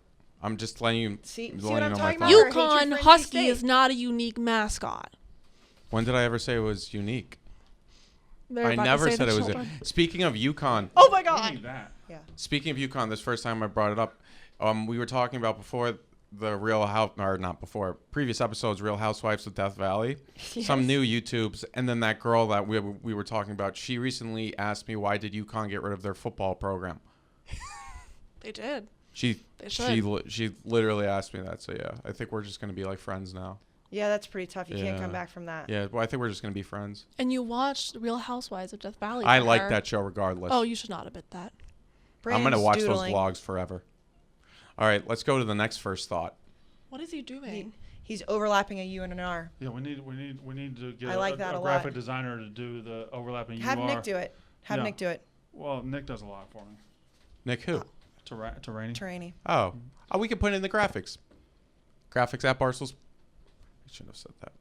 I'm just letting you. See letting what you I'm know my talking about? thoughts. Her hatred UConn for NC Husky State. is not a unique mascot. When did I ever say it was unique? They're I about to never say said the it was. children. Speaking of UConn. Oh my We god. need that. Yeah. Speaking of UConn, this first time I brought it up, we were talking about before the previous episodes, Real Housewives of Death Valley, some new YouTubes, and then that girl that we were talking about. She recently asked me, why did UConn get rid of their football program? They did. She They should. she literally asked me that. So yeah, I think we're just gonna be like friends now. Yeah, that's pretty tough. You can't Yeah. come back from that. Yeah, well, I think we're just gonna be friends. And you watched Real Housewives of Death Valley. I for like her. that show regardless. Oh, you should not admit that. I'm gonna Brain's watch doodling. those vlogs forever. All right, let's go to the next first thought. What is he doing? He's overlapping a U and an R. Yeah, we need to get I like that a a graphic lot. designer to do the overlapping Have UR. Nick do it. Have Yeah. Nick do it. Well, Nick does a lot for me. Nick, who? To Rainey. Tranny. Oh, we could put in the graphics. Graphics at Barcel's. I shouldn't have said that.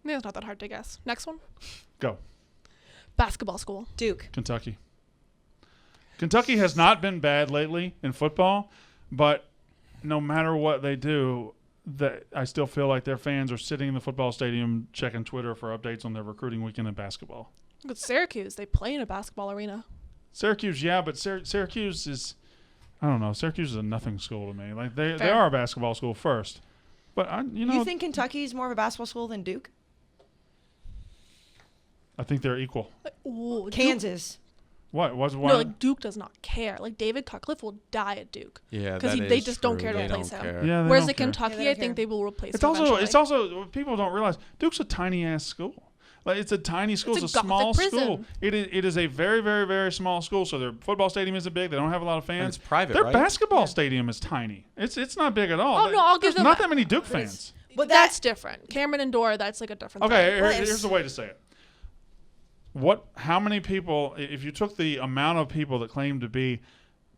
Yeah, it's not that hard to guess. Next one. Go. Basketball school. Duke. Kentucky. Kentucky has not been bad lately in football, but no matter what they do, I still feel like their fans are sitting in the football stadium checking Twitter for updates on their recruiting weekend in basketball. Look at Syracuse. They play in a basketball arena. Syracuse, yeah, but Syracuse is, I don't know. Syracuse is a nothing school to me. Like they Fair. are a basketball school first, but You think Kentucky's more of a basketball school than Duke? I think they're equal. Ooh, Kansas. What was one? No, like Duke does not care. Like David Cutcliffe will die at Duke. Yeah, because that they is just don't true. care to They replace don't him. care. Yeah, they Whereas don't at care. Kentucky, Yeah, they I don't think care. they will replace It's him also eventually. people don't realize Duke's a tiny ass school. Like it's a tiny school. It's It's a a small Gothic school. prison. It is a very very very small school. So their football stadium isn't big. They don't have a lot of fans. And it's private, Their right? basketball stadium is tiny. It's not big at all. Oh, no, I'll give There's them not that. that many Duke fans. But That's different. Cameron and Dora, that's like a different Okay, thing. Well, here's the way to say it. How many people, if you took the amount of people that claim to be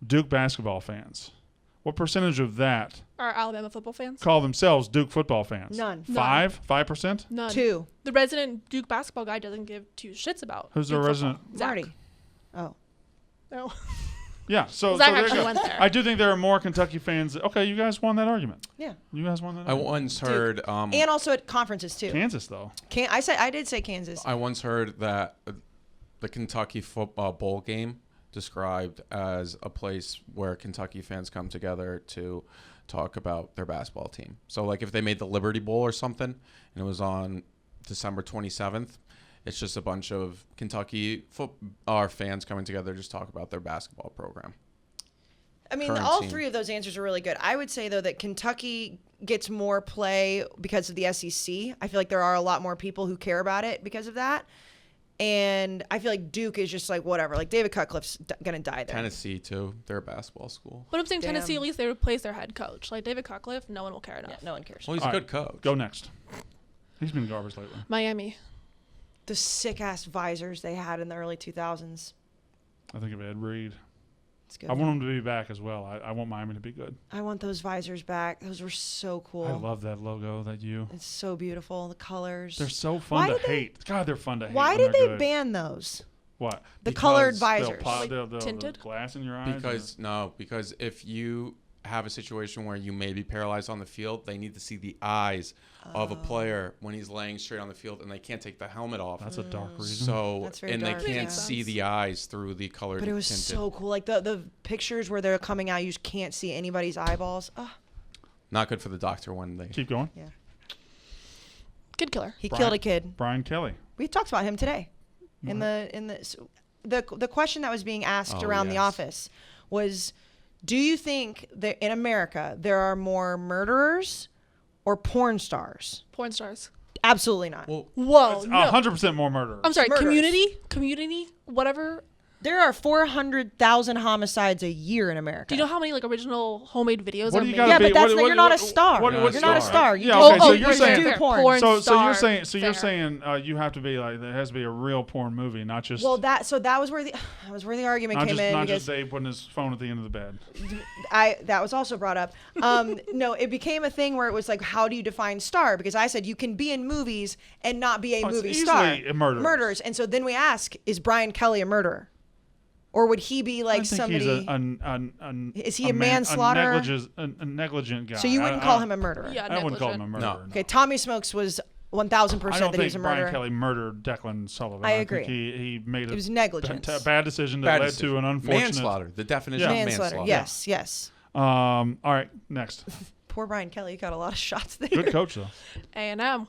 Duke basketball fans, what percentage of that Are Alabama football fans? call themselves Duke football fans? None. 5%? None. 2. The resident Duke basketball guy doesn't give two shits about Who's the Duke resident? football. Zach. Marty. Oh. No. Yeah, so Zach there you actually go. went there. I do think there are more Kentucky fans. Okay, you guys won that argument. Yeah. You guys won that I argument. once heard. And also at conferences too. Kansas, though. I did say Kansas. I once heard that the Kentucky football bowl game described as a place where Kentucky fans come together to talk about their basketball team. So, like, if they made the Liberty Bowl or something, and it was on December 27th, it's just a bunch of Kentucky fans coming together to just talk about their basketball program. I mean, Current all team. 3 of those answers are really good. I would say, though, that Kentucky gets more play because of the SEC. I feel like there are a lot more people who care about it because of that. And I feel like Duke is just like, whatever. Like, David Cutcliffe's going to die there. Tennessee, too. They're a basketball school. But I'm saying Damn. Tennessee, at least they replace their head coach. Like David Cutcliffe, no one will care enough. Yeah, no one cares. Well, he's All a right, good coach. Go next. He's been garbage lately. Miami. The sick-ass visors they had in the early 2000s. I think of Ed Reed. It's good. I want him to be back as well. I want Miami to be good. I want those visors back. Those were so cool. I love that logo, that U. It's so beautiful. The colors. They're so fun Why to did they- hate. God, they're fun to hate. Why when did they're they good. ban those? What? The Because colored they'll visors. They'll Tinted? glass in your eyes. Because if you have a situation where you may be paralyzed on the field, they need to see the eyes of a player when he's laying straight on the field, and they can't take the helmet off. That's a dark reason. So, That's very and dark, they can't yeah. see the eyes through the colored But it was tinted. so cool. Like the pictures where they're coming out, you just can't see anybody's eyeballs. Oh, Not good for the doctor when they. Keep going. Kid killer. he Brian- killed a kid. Brian Kelly. We talked about him today. The question that was being asked around the yes. office was, do you think that in America there are more murderers or porn stars? Porn stars. Absolutely not. Well, Whoa, It's no. 100% more murderers. I'm sorry, Murderers. community, whatever. There are 400,000 homicides a year in America. Do you know how many like original homemade videos What are do you made? gotta Yeah, be? but that's what- you're not a what- star. what- You're not a star. You Yeah, just- okay, so you're you just saying- do porn. Porn So you're star, saying you're fair. saying you have to be like there has to be a real porn movie, not just Well, that was where the argument not came just in not because just Dave putting his phone at the end of the bed. that was also brought up. No, it became a thing where it was like, how do you define star? Because I said you can be in movies and not be a it's movie easily star. a murderer. Murders. And so then we ask, is Brian Kelly a murderer? Or would he be like I think somebody? he's Is he a manslaughterer? A negligent guy. So you wouldn't call him a murderer? Yeah, I wouldn't call him a negligent. murderer. Okay, Tommy Smokes was 1,000% I don't that he was think a murderer. Brian Kelly murdered Declan Sullivan. I think agree. he made It was negligence. a bad decision that Bad led decision. to an unfortunate manslaughter. The definition of Manslaughter. manslaughter. Yes, yes. All right, next. Poor Brian Kelly got a lot of shots there. Good coach though. A&M.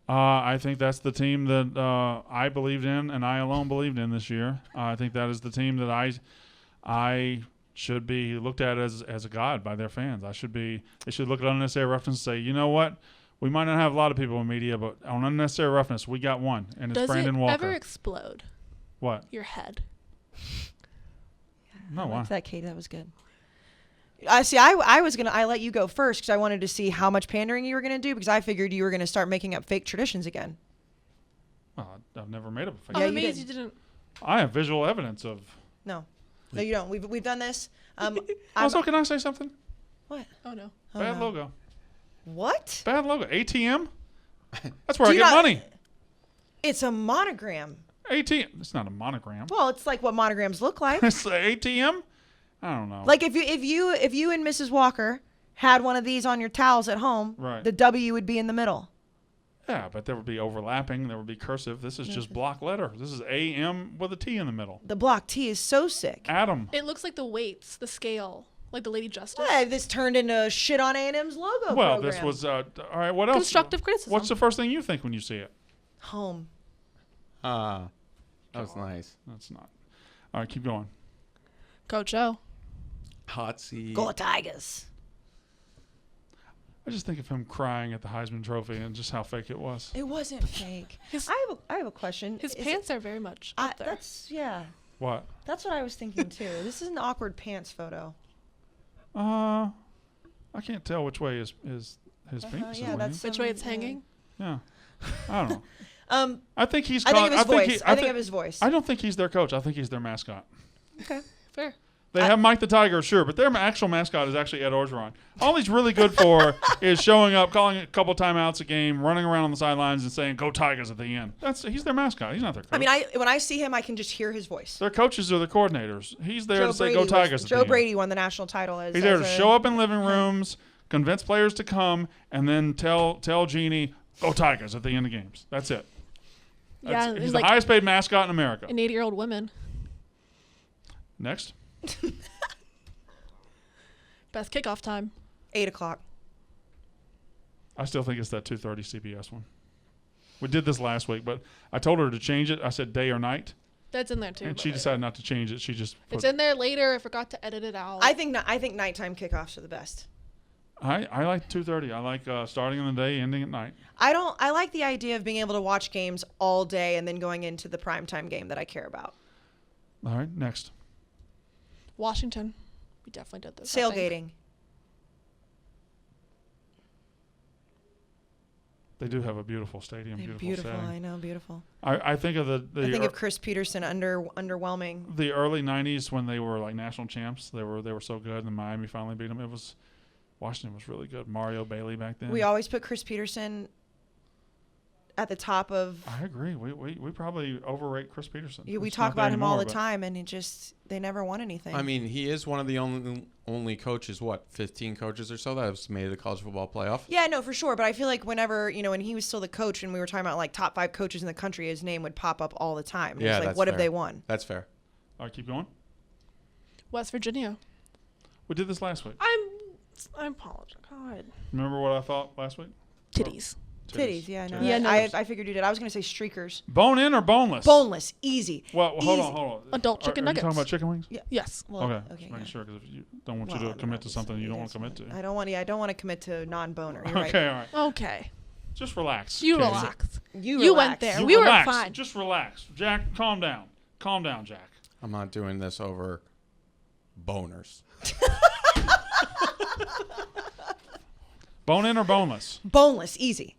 I think that's the team that I believed in, and I alone believed in this year. I think that is the team that I should be looked at as a god by their fans. They should look at Unnecessary Roughness and say, you know what? We might not have a lot of people in media, but on Unnecessary Roughness, we got one, and it's Does Brandon it Walker. ever explode? What? Your head. No, I why? liked that, Kate. That was good. I let you go first because I wanted to see how much pandering you were going to do because I figured you were going to start making up fake traditions again. Well, I've never made up a fake. I'm you amazed did. you didn't. I have visual evidence of. No, you don't. We've done this. Also, can I say something? What? Oh no. Oh, Bad no. logo. What? Bad logo. ATM? That's where Do I you get not- money. It's a monogram. ATM. It's not a monogram. Well, it's like what monograms look like. It's the ATM? I don't know. Like if you and Mrs. Walker had one of these on your towels at home, Right. the W would be in the middle. Yeah, but there would be overlapping. There would be cursive. This is just block letter. This is AM with a T in the middle. The block T is so sick. Adam. It looks like the weights, the scale, like the Lady Justice. This turned into shit on A&M's logo Well, program. this was all right. What else? Constructive criticism. What's the first thing you think when you see it? Home. That was nice. That's not. All right, keep going. Coach O. Hot seat. Go Tigers. I just think of him crying at the Heisman Trophy and just how fake it was. It wasn't fake. I have a question. His Is pants are very much up there. What? That's what I was thinking too. This is an awkward pants photo. I can't tell which way his penis is yeah, leaning. that's Which way it's hanging? Yeah. I don't know. Um, I think he's. I think of his voice. I think think of his voice. I don't think he's their coach. I think he's their mascot. Okay. Fair. They have Mike the Tiger, sure, but their actual mascot is actually Ed Orgeron. All he's really good for is showing up, calling a couple timeouts a game, running around on the sidelines, and saying "Go Tigers" at the end. He's their mascot. He's not their coach. I mean, when I see him, I can just hear his voice. Their coaches are the coordinators. He's there to say "Go was- Tigers." At the Joe end. Brady won the national title as He's there to as a- show up in living rooms, convince players to come, and then tell Jeannie "Go Tigers" at the end of games. That's it. Yeah, He's he's the like highest paid mascot in America. an 80-year-old woman. Next. Best kickoff time. 8:00. I still think it's that 2:30 CBS one. We did this last week, but I told her to change it. I said day or night, That's in there too. and but she decided not to change it. She just put, It's in there later. I forgot to edit it out. I think nighttime kickoffs are the best. I like 2:30. I like starting in the day, ending at night. I like the idea of being able to watch games all day and then going into the primetime game that I care about. All right, next. Washington. We definitely did this. I think. Sailgating. They do have a beautiful stadium, beautiful I setting. know, beautiful. I think of I think of Chris Peterson underwhelming. the early '90s when they were like national champs. They were so good, and Miami finally beat them. Washington was really good. Mario Bailey back then. We always put Chris Peterson at the top of. I agree. We probably overrate Chris Peterson. We It's talk not there about him all anymore, the but- time, and they never won anything. I mean, he is one of the only coaches, 15 coaches or so that have made the college football playoff. Yeah, no, for sure. But I feel like whenever, when he was still the coach and we were talking about like top 5 coaches in the country, his name would pop up all the time. And Yeah, it's like, that's what have fair. they won? That's fair. All right, keep going. West Virginia. We did this last week. I apologize. God. Remember what I thought last week? Titties. Titties, yeah, I know. Yeah, that. no. I figured you did. I was going to say streakers. Bone in or boneless? Boneless, easy. Well, hold Easy. on. Adult chicken Are you nuggets. talking about chicken wings? Yes. Well, Okay. Just yeah. making sure because you don't want you Well, to commit to something you don't want obviously, to commit to. I don't want to commit to non-boner. You're right. Okay, all right. Okay. Just relax. You Kayce. relax. You You relax. went there. You We were relax. fine. Just relax. Jack, calm down. Calm down, Jack. I'm not doing this over boners. Bone in or boneless? Boneless, easy.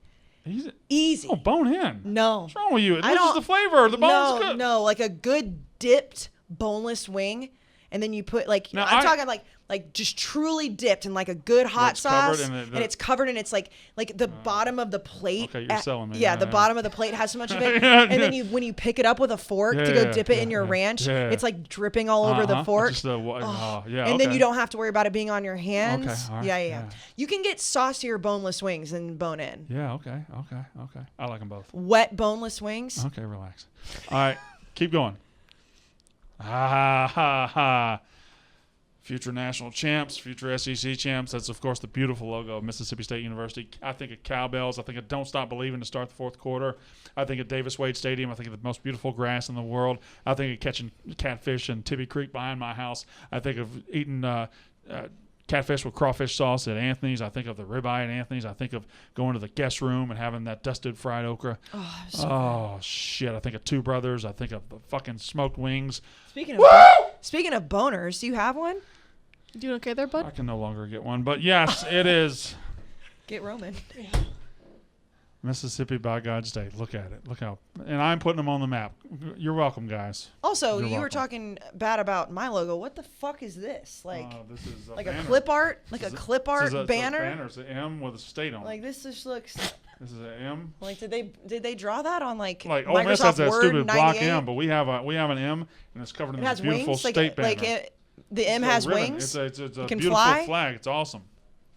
Easy. Oh, bone in. No. What's wrong with you? It I loses don't- the flavor. The bone's good. No, like a good dipped boneless wing, and then you put like Now, I'm talking like just truly dipped in like a good hot it's covered sauce, in and the- it's covered, and it's like the bottom of the plate. Okay, you're selling me. Yeah, Yeah, the yeah. bottom of the plate has so much of it, Yeah, and then yeah. when you pick it up with a fork to go dip it in your ranch, it's like dripping all over the fork. Just yeah, and then okay. you don't have to worry about it being on your hands. Okay, all right, yeah. yeah. You can get saucier boneless wings than bone in. Yeah, okay. I like them both. Wet boneless wings. Okay, relax. All right, keep going. Ha. Future national champs, future SEC champs. That's, of course, the beautiful logo of Mississippi State University. I think of cowbells. I think of Don't Stop Believing to start the fourth quarter. I think of Davis Wade Stadium. I think of the most beautiful grass in the world. I think of catching catfish in Tibby Creek behind my house. I think of eating catfish with crawfish sauce at Anthony's. I think of the ribeye at Anthony's. I think of going to the guest room and having that dusted fried okra. Oh, shit. I think of Two Brothers. I think of the fucking smoked wings. Speaking of boners, do you have one? Doing okay there, bud? I can no longer get one. But yes, it is Get Roman. Mississippi by God's day. Look at it. Look how. And I'm putting them on the map. You're welcome, guys. Also, You're you were welcome. talking bad about my logo. What the fuck is this? Like This is like banner. a clip art? Like This a is clip this art is a banner? banner. It's an M with a state on Like it. this just looks This is an M. like did they draw that on like Ole Miss has Microsoft that Word stupid block 98? M, but we have an M, and it's covered in It this has beautiful wings. state banner. The M It's a has ribbon. wings. It's a It can beautiful fly? flag. It's awesome.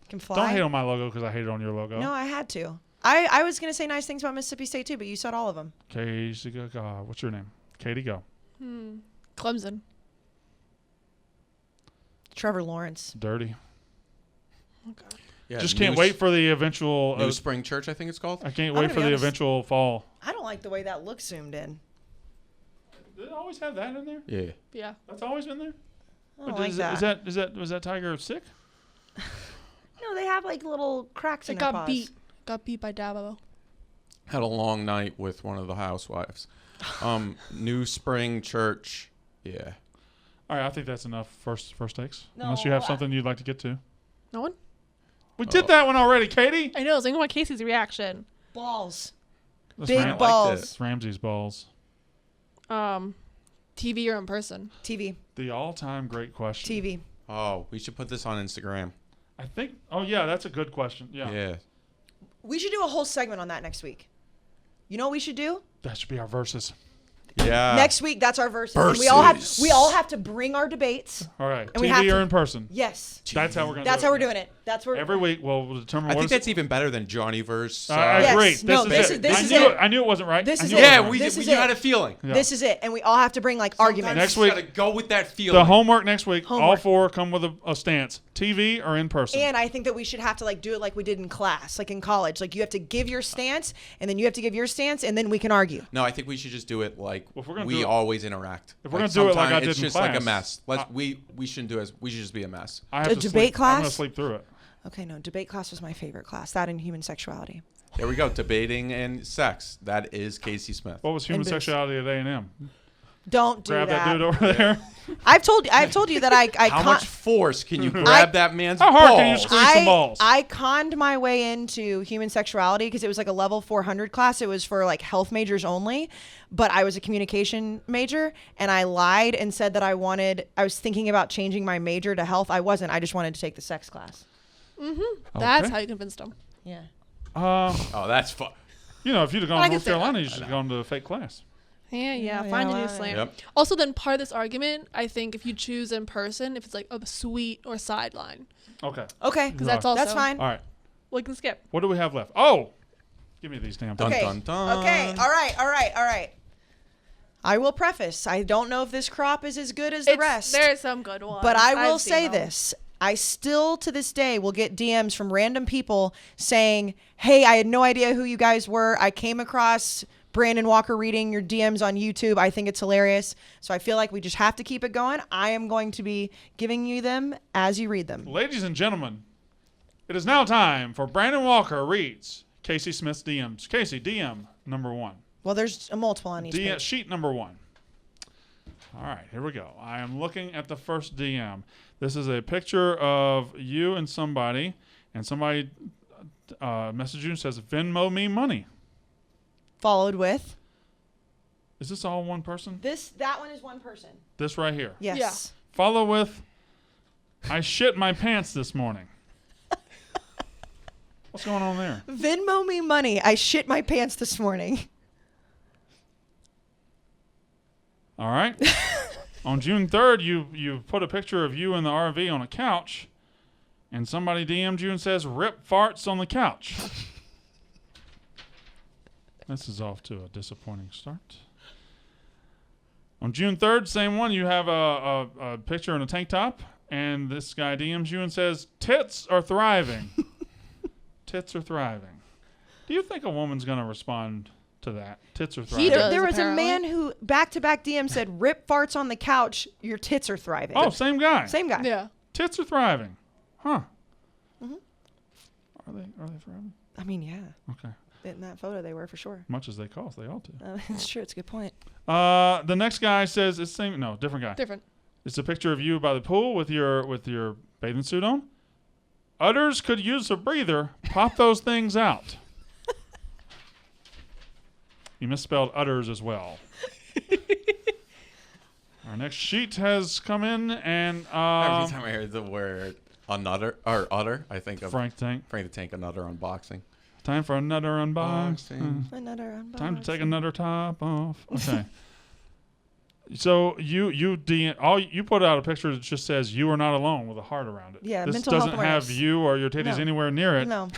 Can fly. Don't hate on my logo because I hate it on your logo. No, I had to. I was gonna say nice things about Mississippi State too, but you said all of them. Kayce, what's your name? Katie, go. Clemson. Trevor Lawrence. Dirty. Okay. Yeah, Just can't wait for the eventual. New Spring Church, I think it's called. I can't I'm wait gonna for be the honest. eventual fall. I don't like the way that looks zoomed in. Did it always have that in there? Yeah. Yeah. That's always been there. I don't Or like is that. was that tiger sick? No, they have like little cracks in It their got paws. beat. Got beat by Dabo. Had a long night with one of the housewives. New Spring Church. Yeah. All right, I think that's enough first takes. No, Unless you have I- something you'd like to get to. No one? We did that one already, Katie. I know. I was thinking about Casey's reaction. Balls. That's Big liked balls. it. Ramsey's balls. TV or in person? TV. The all-time great question. TV. Oh, we should put this on Instagram. I think. Oh yeah, that's a good question. Yeah. Yeah. We should do a whole segment on that next week. You know what we should do? That should be our verses. Yeah. Next week, that's our verses. And we all have to bring our debates. All right. And we have TV or to- in person. Yes. That's how we're gonna. That's do how it. we're doing it. That's where Every week we'll determine. I what think is- that's even better than Johnny versus. I Yes. agree. This No, is this it. is- this I is knew it. I knew it wasn't right. This I is knew it. it Yeah, wasn't we right. This did, is you it. had a feeling. Yeah. This is it, and we all have to bring like arguments. Next You week- gotta go with that feeling. The homework next week. All Homework. four come with a stance: TV or in person. And I think that we should have to like do it like we did in class, like in college. Like you have to give your stance, and then you have to give your stance, and then we can argue. No, I think we should just do it like Well, if we're gonna we do it- always interact. If we're gonna do it like I sometimes did it's in just like a class, mess. We shouldn't do it. We should just be a mess. I have A to debate sleep. I'm gonna class? sleep through it. Okay, no, debate class was my favorite class. That and human sexuality. There we go. Debating and sex. That is Kayce Smith. What was human booze. sexuality at A&M? Don't do Grab that that. dude over there. I've told you that I How much force can you grab I- that man's How hard can you balls? squeeze some balls? I conned my way into human sexuality because it was like a level 400 class. It was for like health majors only, but I was a communication major, and I lied and said that I was thinking about changing my major to health. I wasn't. I just wanted to take the sex class. That's Okay. how you convinced him. Yeah. Oh, that's fun. You know, if you'd have I gone to can North say that. Carolina, you should have gone to a fake class. Yeah, Yeah, find a well, new slam. Yep. Also, then part of this argument, I think, if you choose in person, if it's like a suite or sideline, Okay. Okay. because that's also That's fine. All right. We can skip. What do we have left? Oh, give me these damn things. Dun, Okay. dun, dun. Okay. All right. I will preface. I don't know if this crop is as good as the rest. There are some good ones. But I will I've seen say them. this. I still, to this day, will get DMs from random people saying, hey, I had no idea who you guys were. I came across Brandon Walker reading your DMs on YouTube. I think it's hilarious. So I feel like we just have to keep it going. I am going to be giving you them as you read them. Ladies and gentlemen, it is now time for Brandon Walker reads Kayce Smith's DMs. Kayce, DM number 1. Well, there's a multiple on each DM, page. sheet number 1. All right, here we go. I am looking at the first DM. This is a picture of you and somebody somebody messaged you and says, Venmo me money. Followed with Is this all one person? that one is one person. This right here. Yes. Yeah. Follow with, I shit my pants this morning. What's going on there? Venmo me money. I shit my pants this morning. All right. On June 3rd, you put a picture of you in the RV on a couch, and somebody DM'd you and says, rip farts on the couch. This is off to a disappointing start. On June 3rd, same one, you have a picture in a tank top, and this guy DMs you and says, tits are thriving. Tits are thriving. Do you think a woman's going to respond to that? Tits are thriving. does. There was apparently. a man who back-to-back DM said, rip farts on the couch. Your tits are thriving. Oh, same guy. Same guy. Yeah. Tits are thriving. Huh. Mhm. Are they thriving? I mean, yeah. Okay. In that photo, they were for sure. Much as they cost, they ought to. It's true. It's a good point. The next guy says it's same. No, different guy. Different. It's a picture of you by the pool with your bathing suit on. Udders could use a breather. Pop those things out. You misspelled udders as well. Our next sheet has come in, and Every time I hear the word another or udder, I think of Frank Tank. Frank the Tank Another unboxing. Time for another unboxing. Boxing. Another unboxing. Time to take another top off. Okay. So you put out a picture that just says you are not alone with a heart around it. Yeah, this mental health doesn't have awareness. you or your titties No. anywhere near it. No.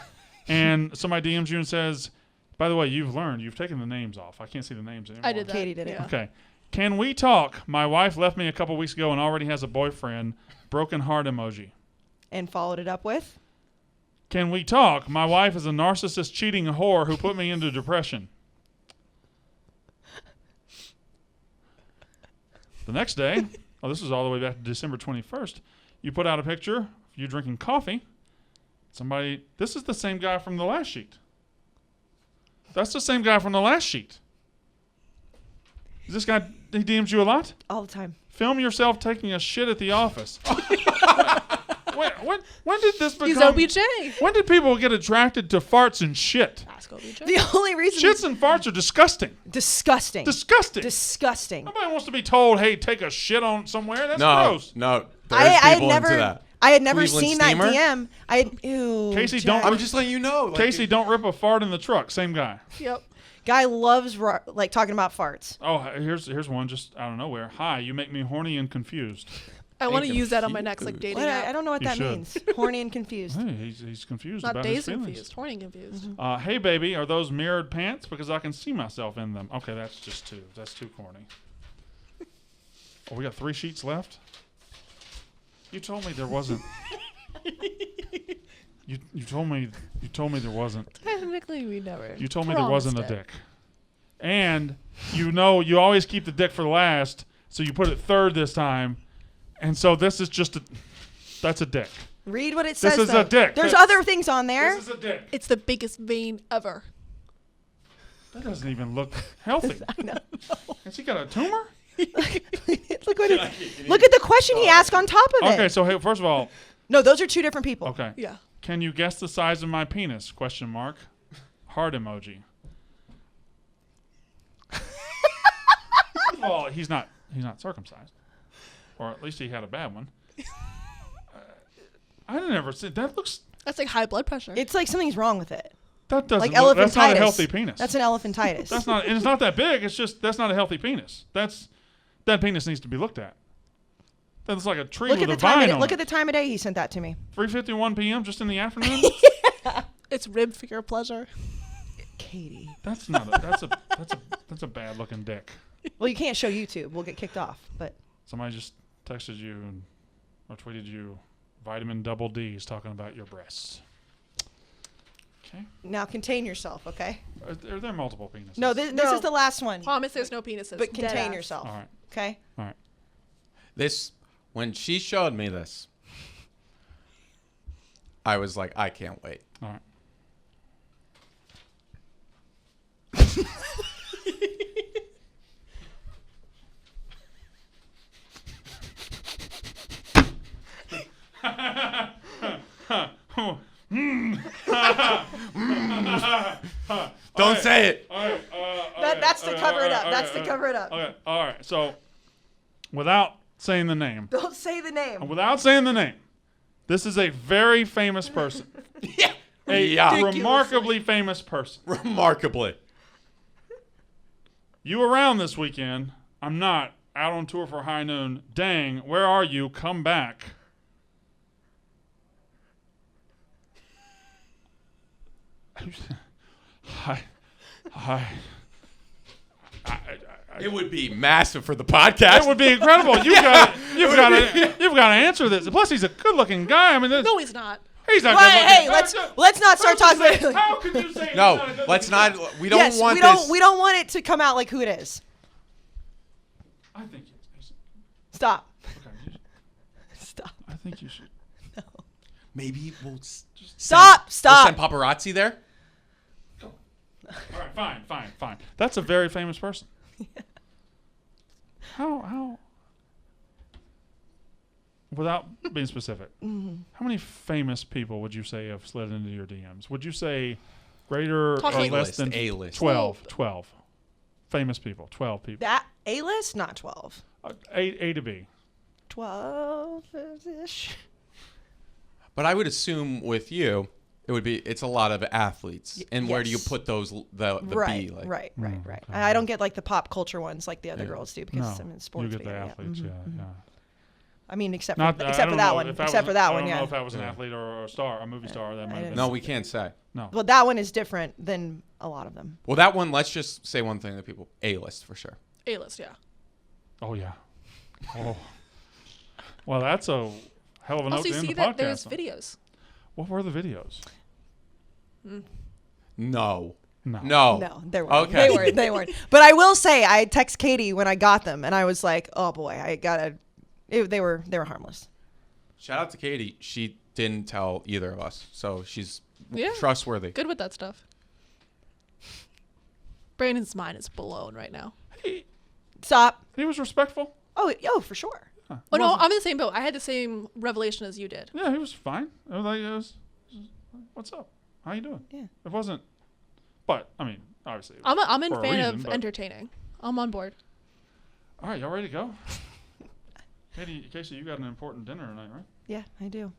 And somebody DMs you and says, by the way, you've taken the names off. I can't see the names anymore. I did that. Katie did it. Yeah. Okay. Can we talk? My wife left me a couple weeks ago and already has a boyfriend. Broken heart emoji. And followed it up with? Can we talk? My wife is a narcissist cheating whore who put me into depression. The next day, this is all the way back to December 21st, you put out a picture of you drinking coffee. This is the same guy from the last sheet. That's the same guy from the last sheet. Is this guy, he DMs you a lot? All the time. Film yourself taking a shit at the office. When did this become? He's OBJ. When did people get attracted to farts and shit? Ask OBJ. The only reason. Shits and farts are disgusting. Disgusting. Disgusting. Disgusting. Nobody wants to be told, hey, take a shit on somewhere. That's No, gross. no. I There's had people never. into that. I had never Cleveland seen steamer? that DM. Ew. Casey, Jack. don't- I'm just letting you know. Like, Kayce, don't rip a fart in the truck. Same guy. Yep. Guy loves like talking about farts. Oh, here's one just out of nowhere. Hi, you make me horny and confused. I want to Think use of that on my cute next food. dating What? app. I don't know what You that should. means. Horny and confused. Hey, he's confused Not about his dazed and feelings. confused. Horny and confused. Hey, baby, are those mirrored pants? Because I can see myself in them. Okay, that's just two. That's too corny. Oh, we got 3 sheets left? You told me there wasn't. You told me there wasn't. Technically, we never. You told me there wasn't a promised it. dick. And you always keep the dick for last, so you put it third this time. And so this is just that's a dick. Read what it says. is though. a dick. There's That's- other things on there. This is a dick. It's the biggest vein ever. That doesn't even look healthy. I know. Has he got a tumor? look at the question he asked on top of it. Okay, so hey, first of all, No, those are two different people. okay. Yeah. Can you guess the size of my penis? Question mark. Heart emoji. Well, he's not circumcised, or at least he had a bad one. I didn't ever see that. Looks That's like high blood pressure. It's like something's wrong with it. that doesn't. Like Look, elephantitis. that's not a healthy penis. That's an elephantitis. That's not. And it's not that big. It's just that's not a healthy penis. That penis needs to be looked at. That's like a tree Look with at a the time. vine Of, on look it. at the time of day he sent that to me. 3:51 p.m. just in the afternoon. It's rib for your pleasure. Katie. That's not. That's a bad looking dick. Well, you can't show YouTube. We'll get kicked off. But Somebody just texted you or tweeted you vitamin double D's talking about your breasts. Okay. now contain yourself, okay? Are there multiple penises? No, this No. is the last one. Promise there's no penises. But Dead contain ass. yourself, All right. okay? All right. When she showed me this, I was like, I can't wait. All right. Don't say it. All right. That's to cover it up. That's to cover it up. Okay. All right. So, without saying the name, Don't say the name. this is a very famous person. Yeah. A Yeah. remarkably famous person. Remarkably. You around this weekend? I'm not. Out on tour for High Noon. Dang, where are you? Come back. Hi. It would be massive for the podcast. That would be incredible. You've got to answer this. Plus, he's a good-looking guy. I mean, No, he's not. he's not. Well, good-looking. hey, let's not start talking about it. How could you say? No, he's not a good-looking let's guy? not. We don't Yes, want we this. don't want it to come out like who it is. I think he's. Stop. Okay, Stop. I think you should. Maybe we'll Stop. We'll Stop. send paparazzi there. All right, fine. That's a very famous person. How? Without being specific, how many famous people would you say have slid into your DMs? Would you say greater or Talking- less than A-list. 12? 12 famous people. 12 people. That A-list, not 12. A to B. 12-ish. But I would assume with you, it's a lot of athletes. And where do you yes. put those? The Right, B? Like, right. I don't get like the pop culture ones like the other Yeah. girls do because I'm in sports. you get the media, athletes. Mhm. Yeah. I mean, except Not, for I don't that know one. if that Except was- for that I one, don't yeah. know if that was an Yeah. athlete or a star, a movie star. That might have been. No, we can't say. No. Well, that one is different than a lot of them. Well, that one. Let's just say one thing that people A-list for sure. A-list, yeah. Oh yeah. Oh. Well, that's a hell of a note Also, to you end see the that podcast there's on. videos. What were the videos? No. No. No, they weren't. Okay. They weren't. But I will say, I text Katie when I got them, and I was like, "Oh boy, I gotta." They were harmless. Shout out to Katie. She didn't tell either of us, so she's Yeah. trustworthy. Good with that stuff. Brandon's mind is blown right now. Stop. He was respectful. Oh, for sure. Huh. Oh no, Wasn't- I'm in the same boat. I had the same revelation as you did. Yeah, he was fine. It was like, what's up? How you doing? Yeah. It wasn't. But I mean, obviously. I'm a for a fan reason, of but- entertaining. I'm on board. All right, y'all ready to go? Kayce, you got an important dinner tonight, right? Yeah, I do.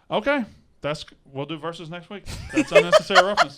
Okay, we'll do versus next week. That's Unnecessary Roughness.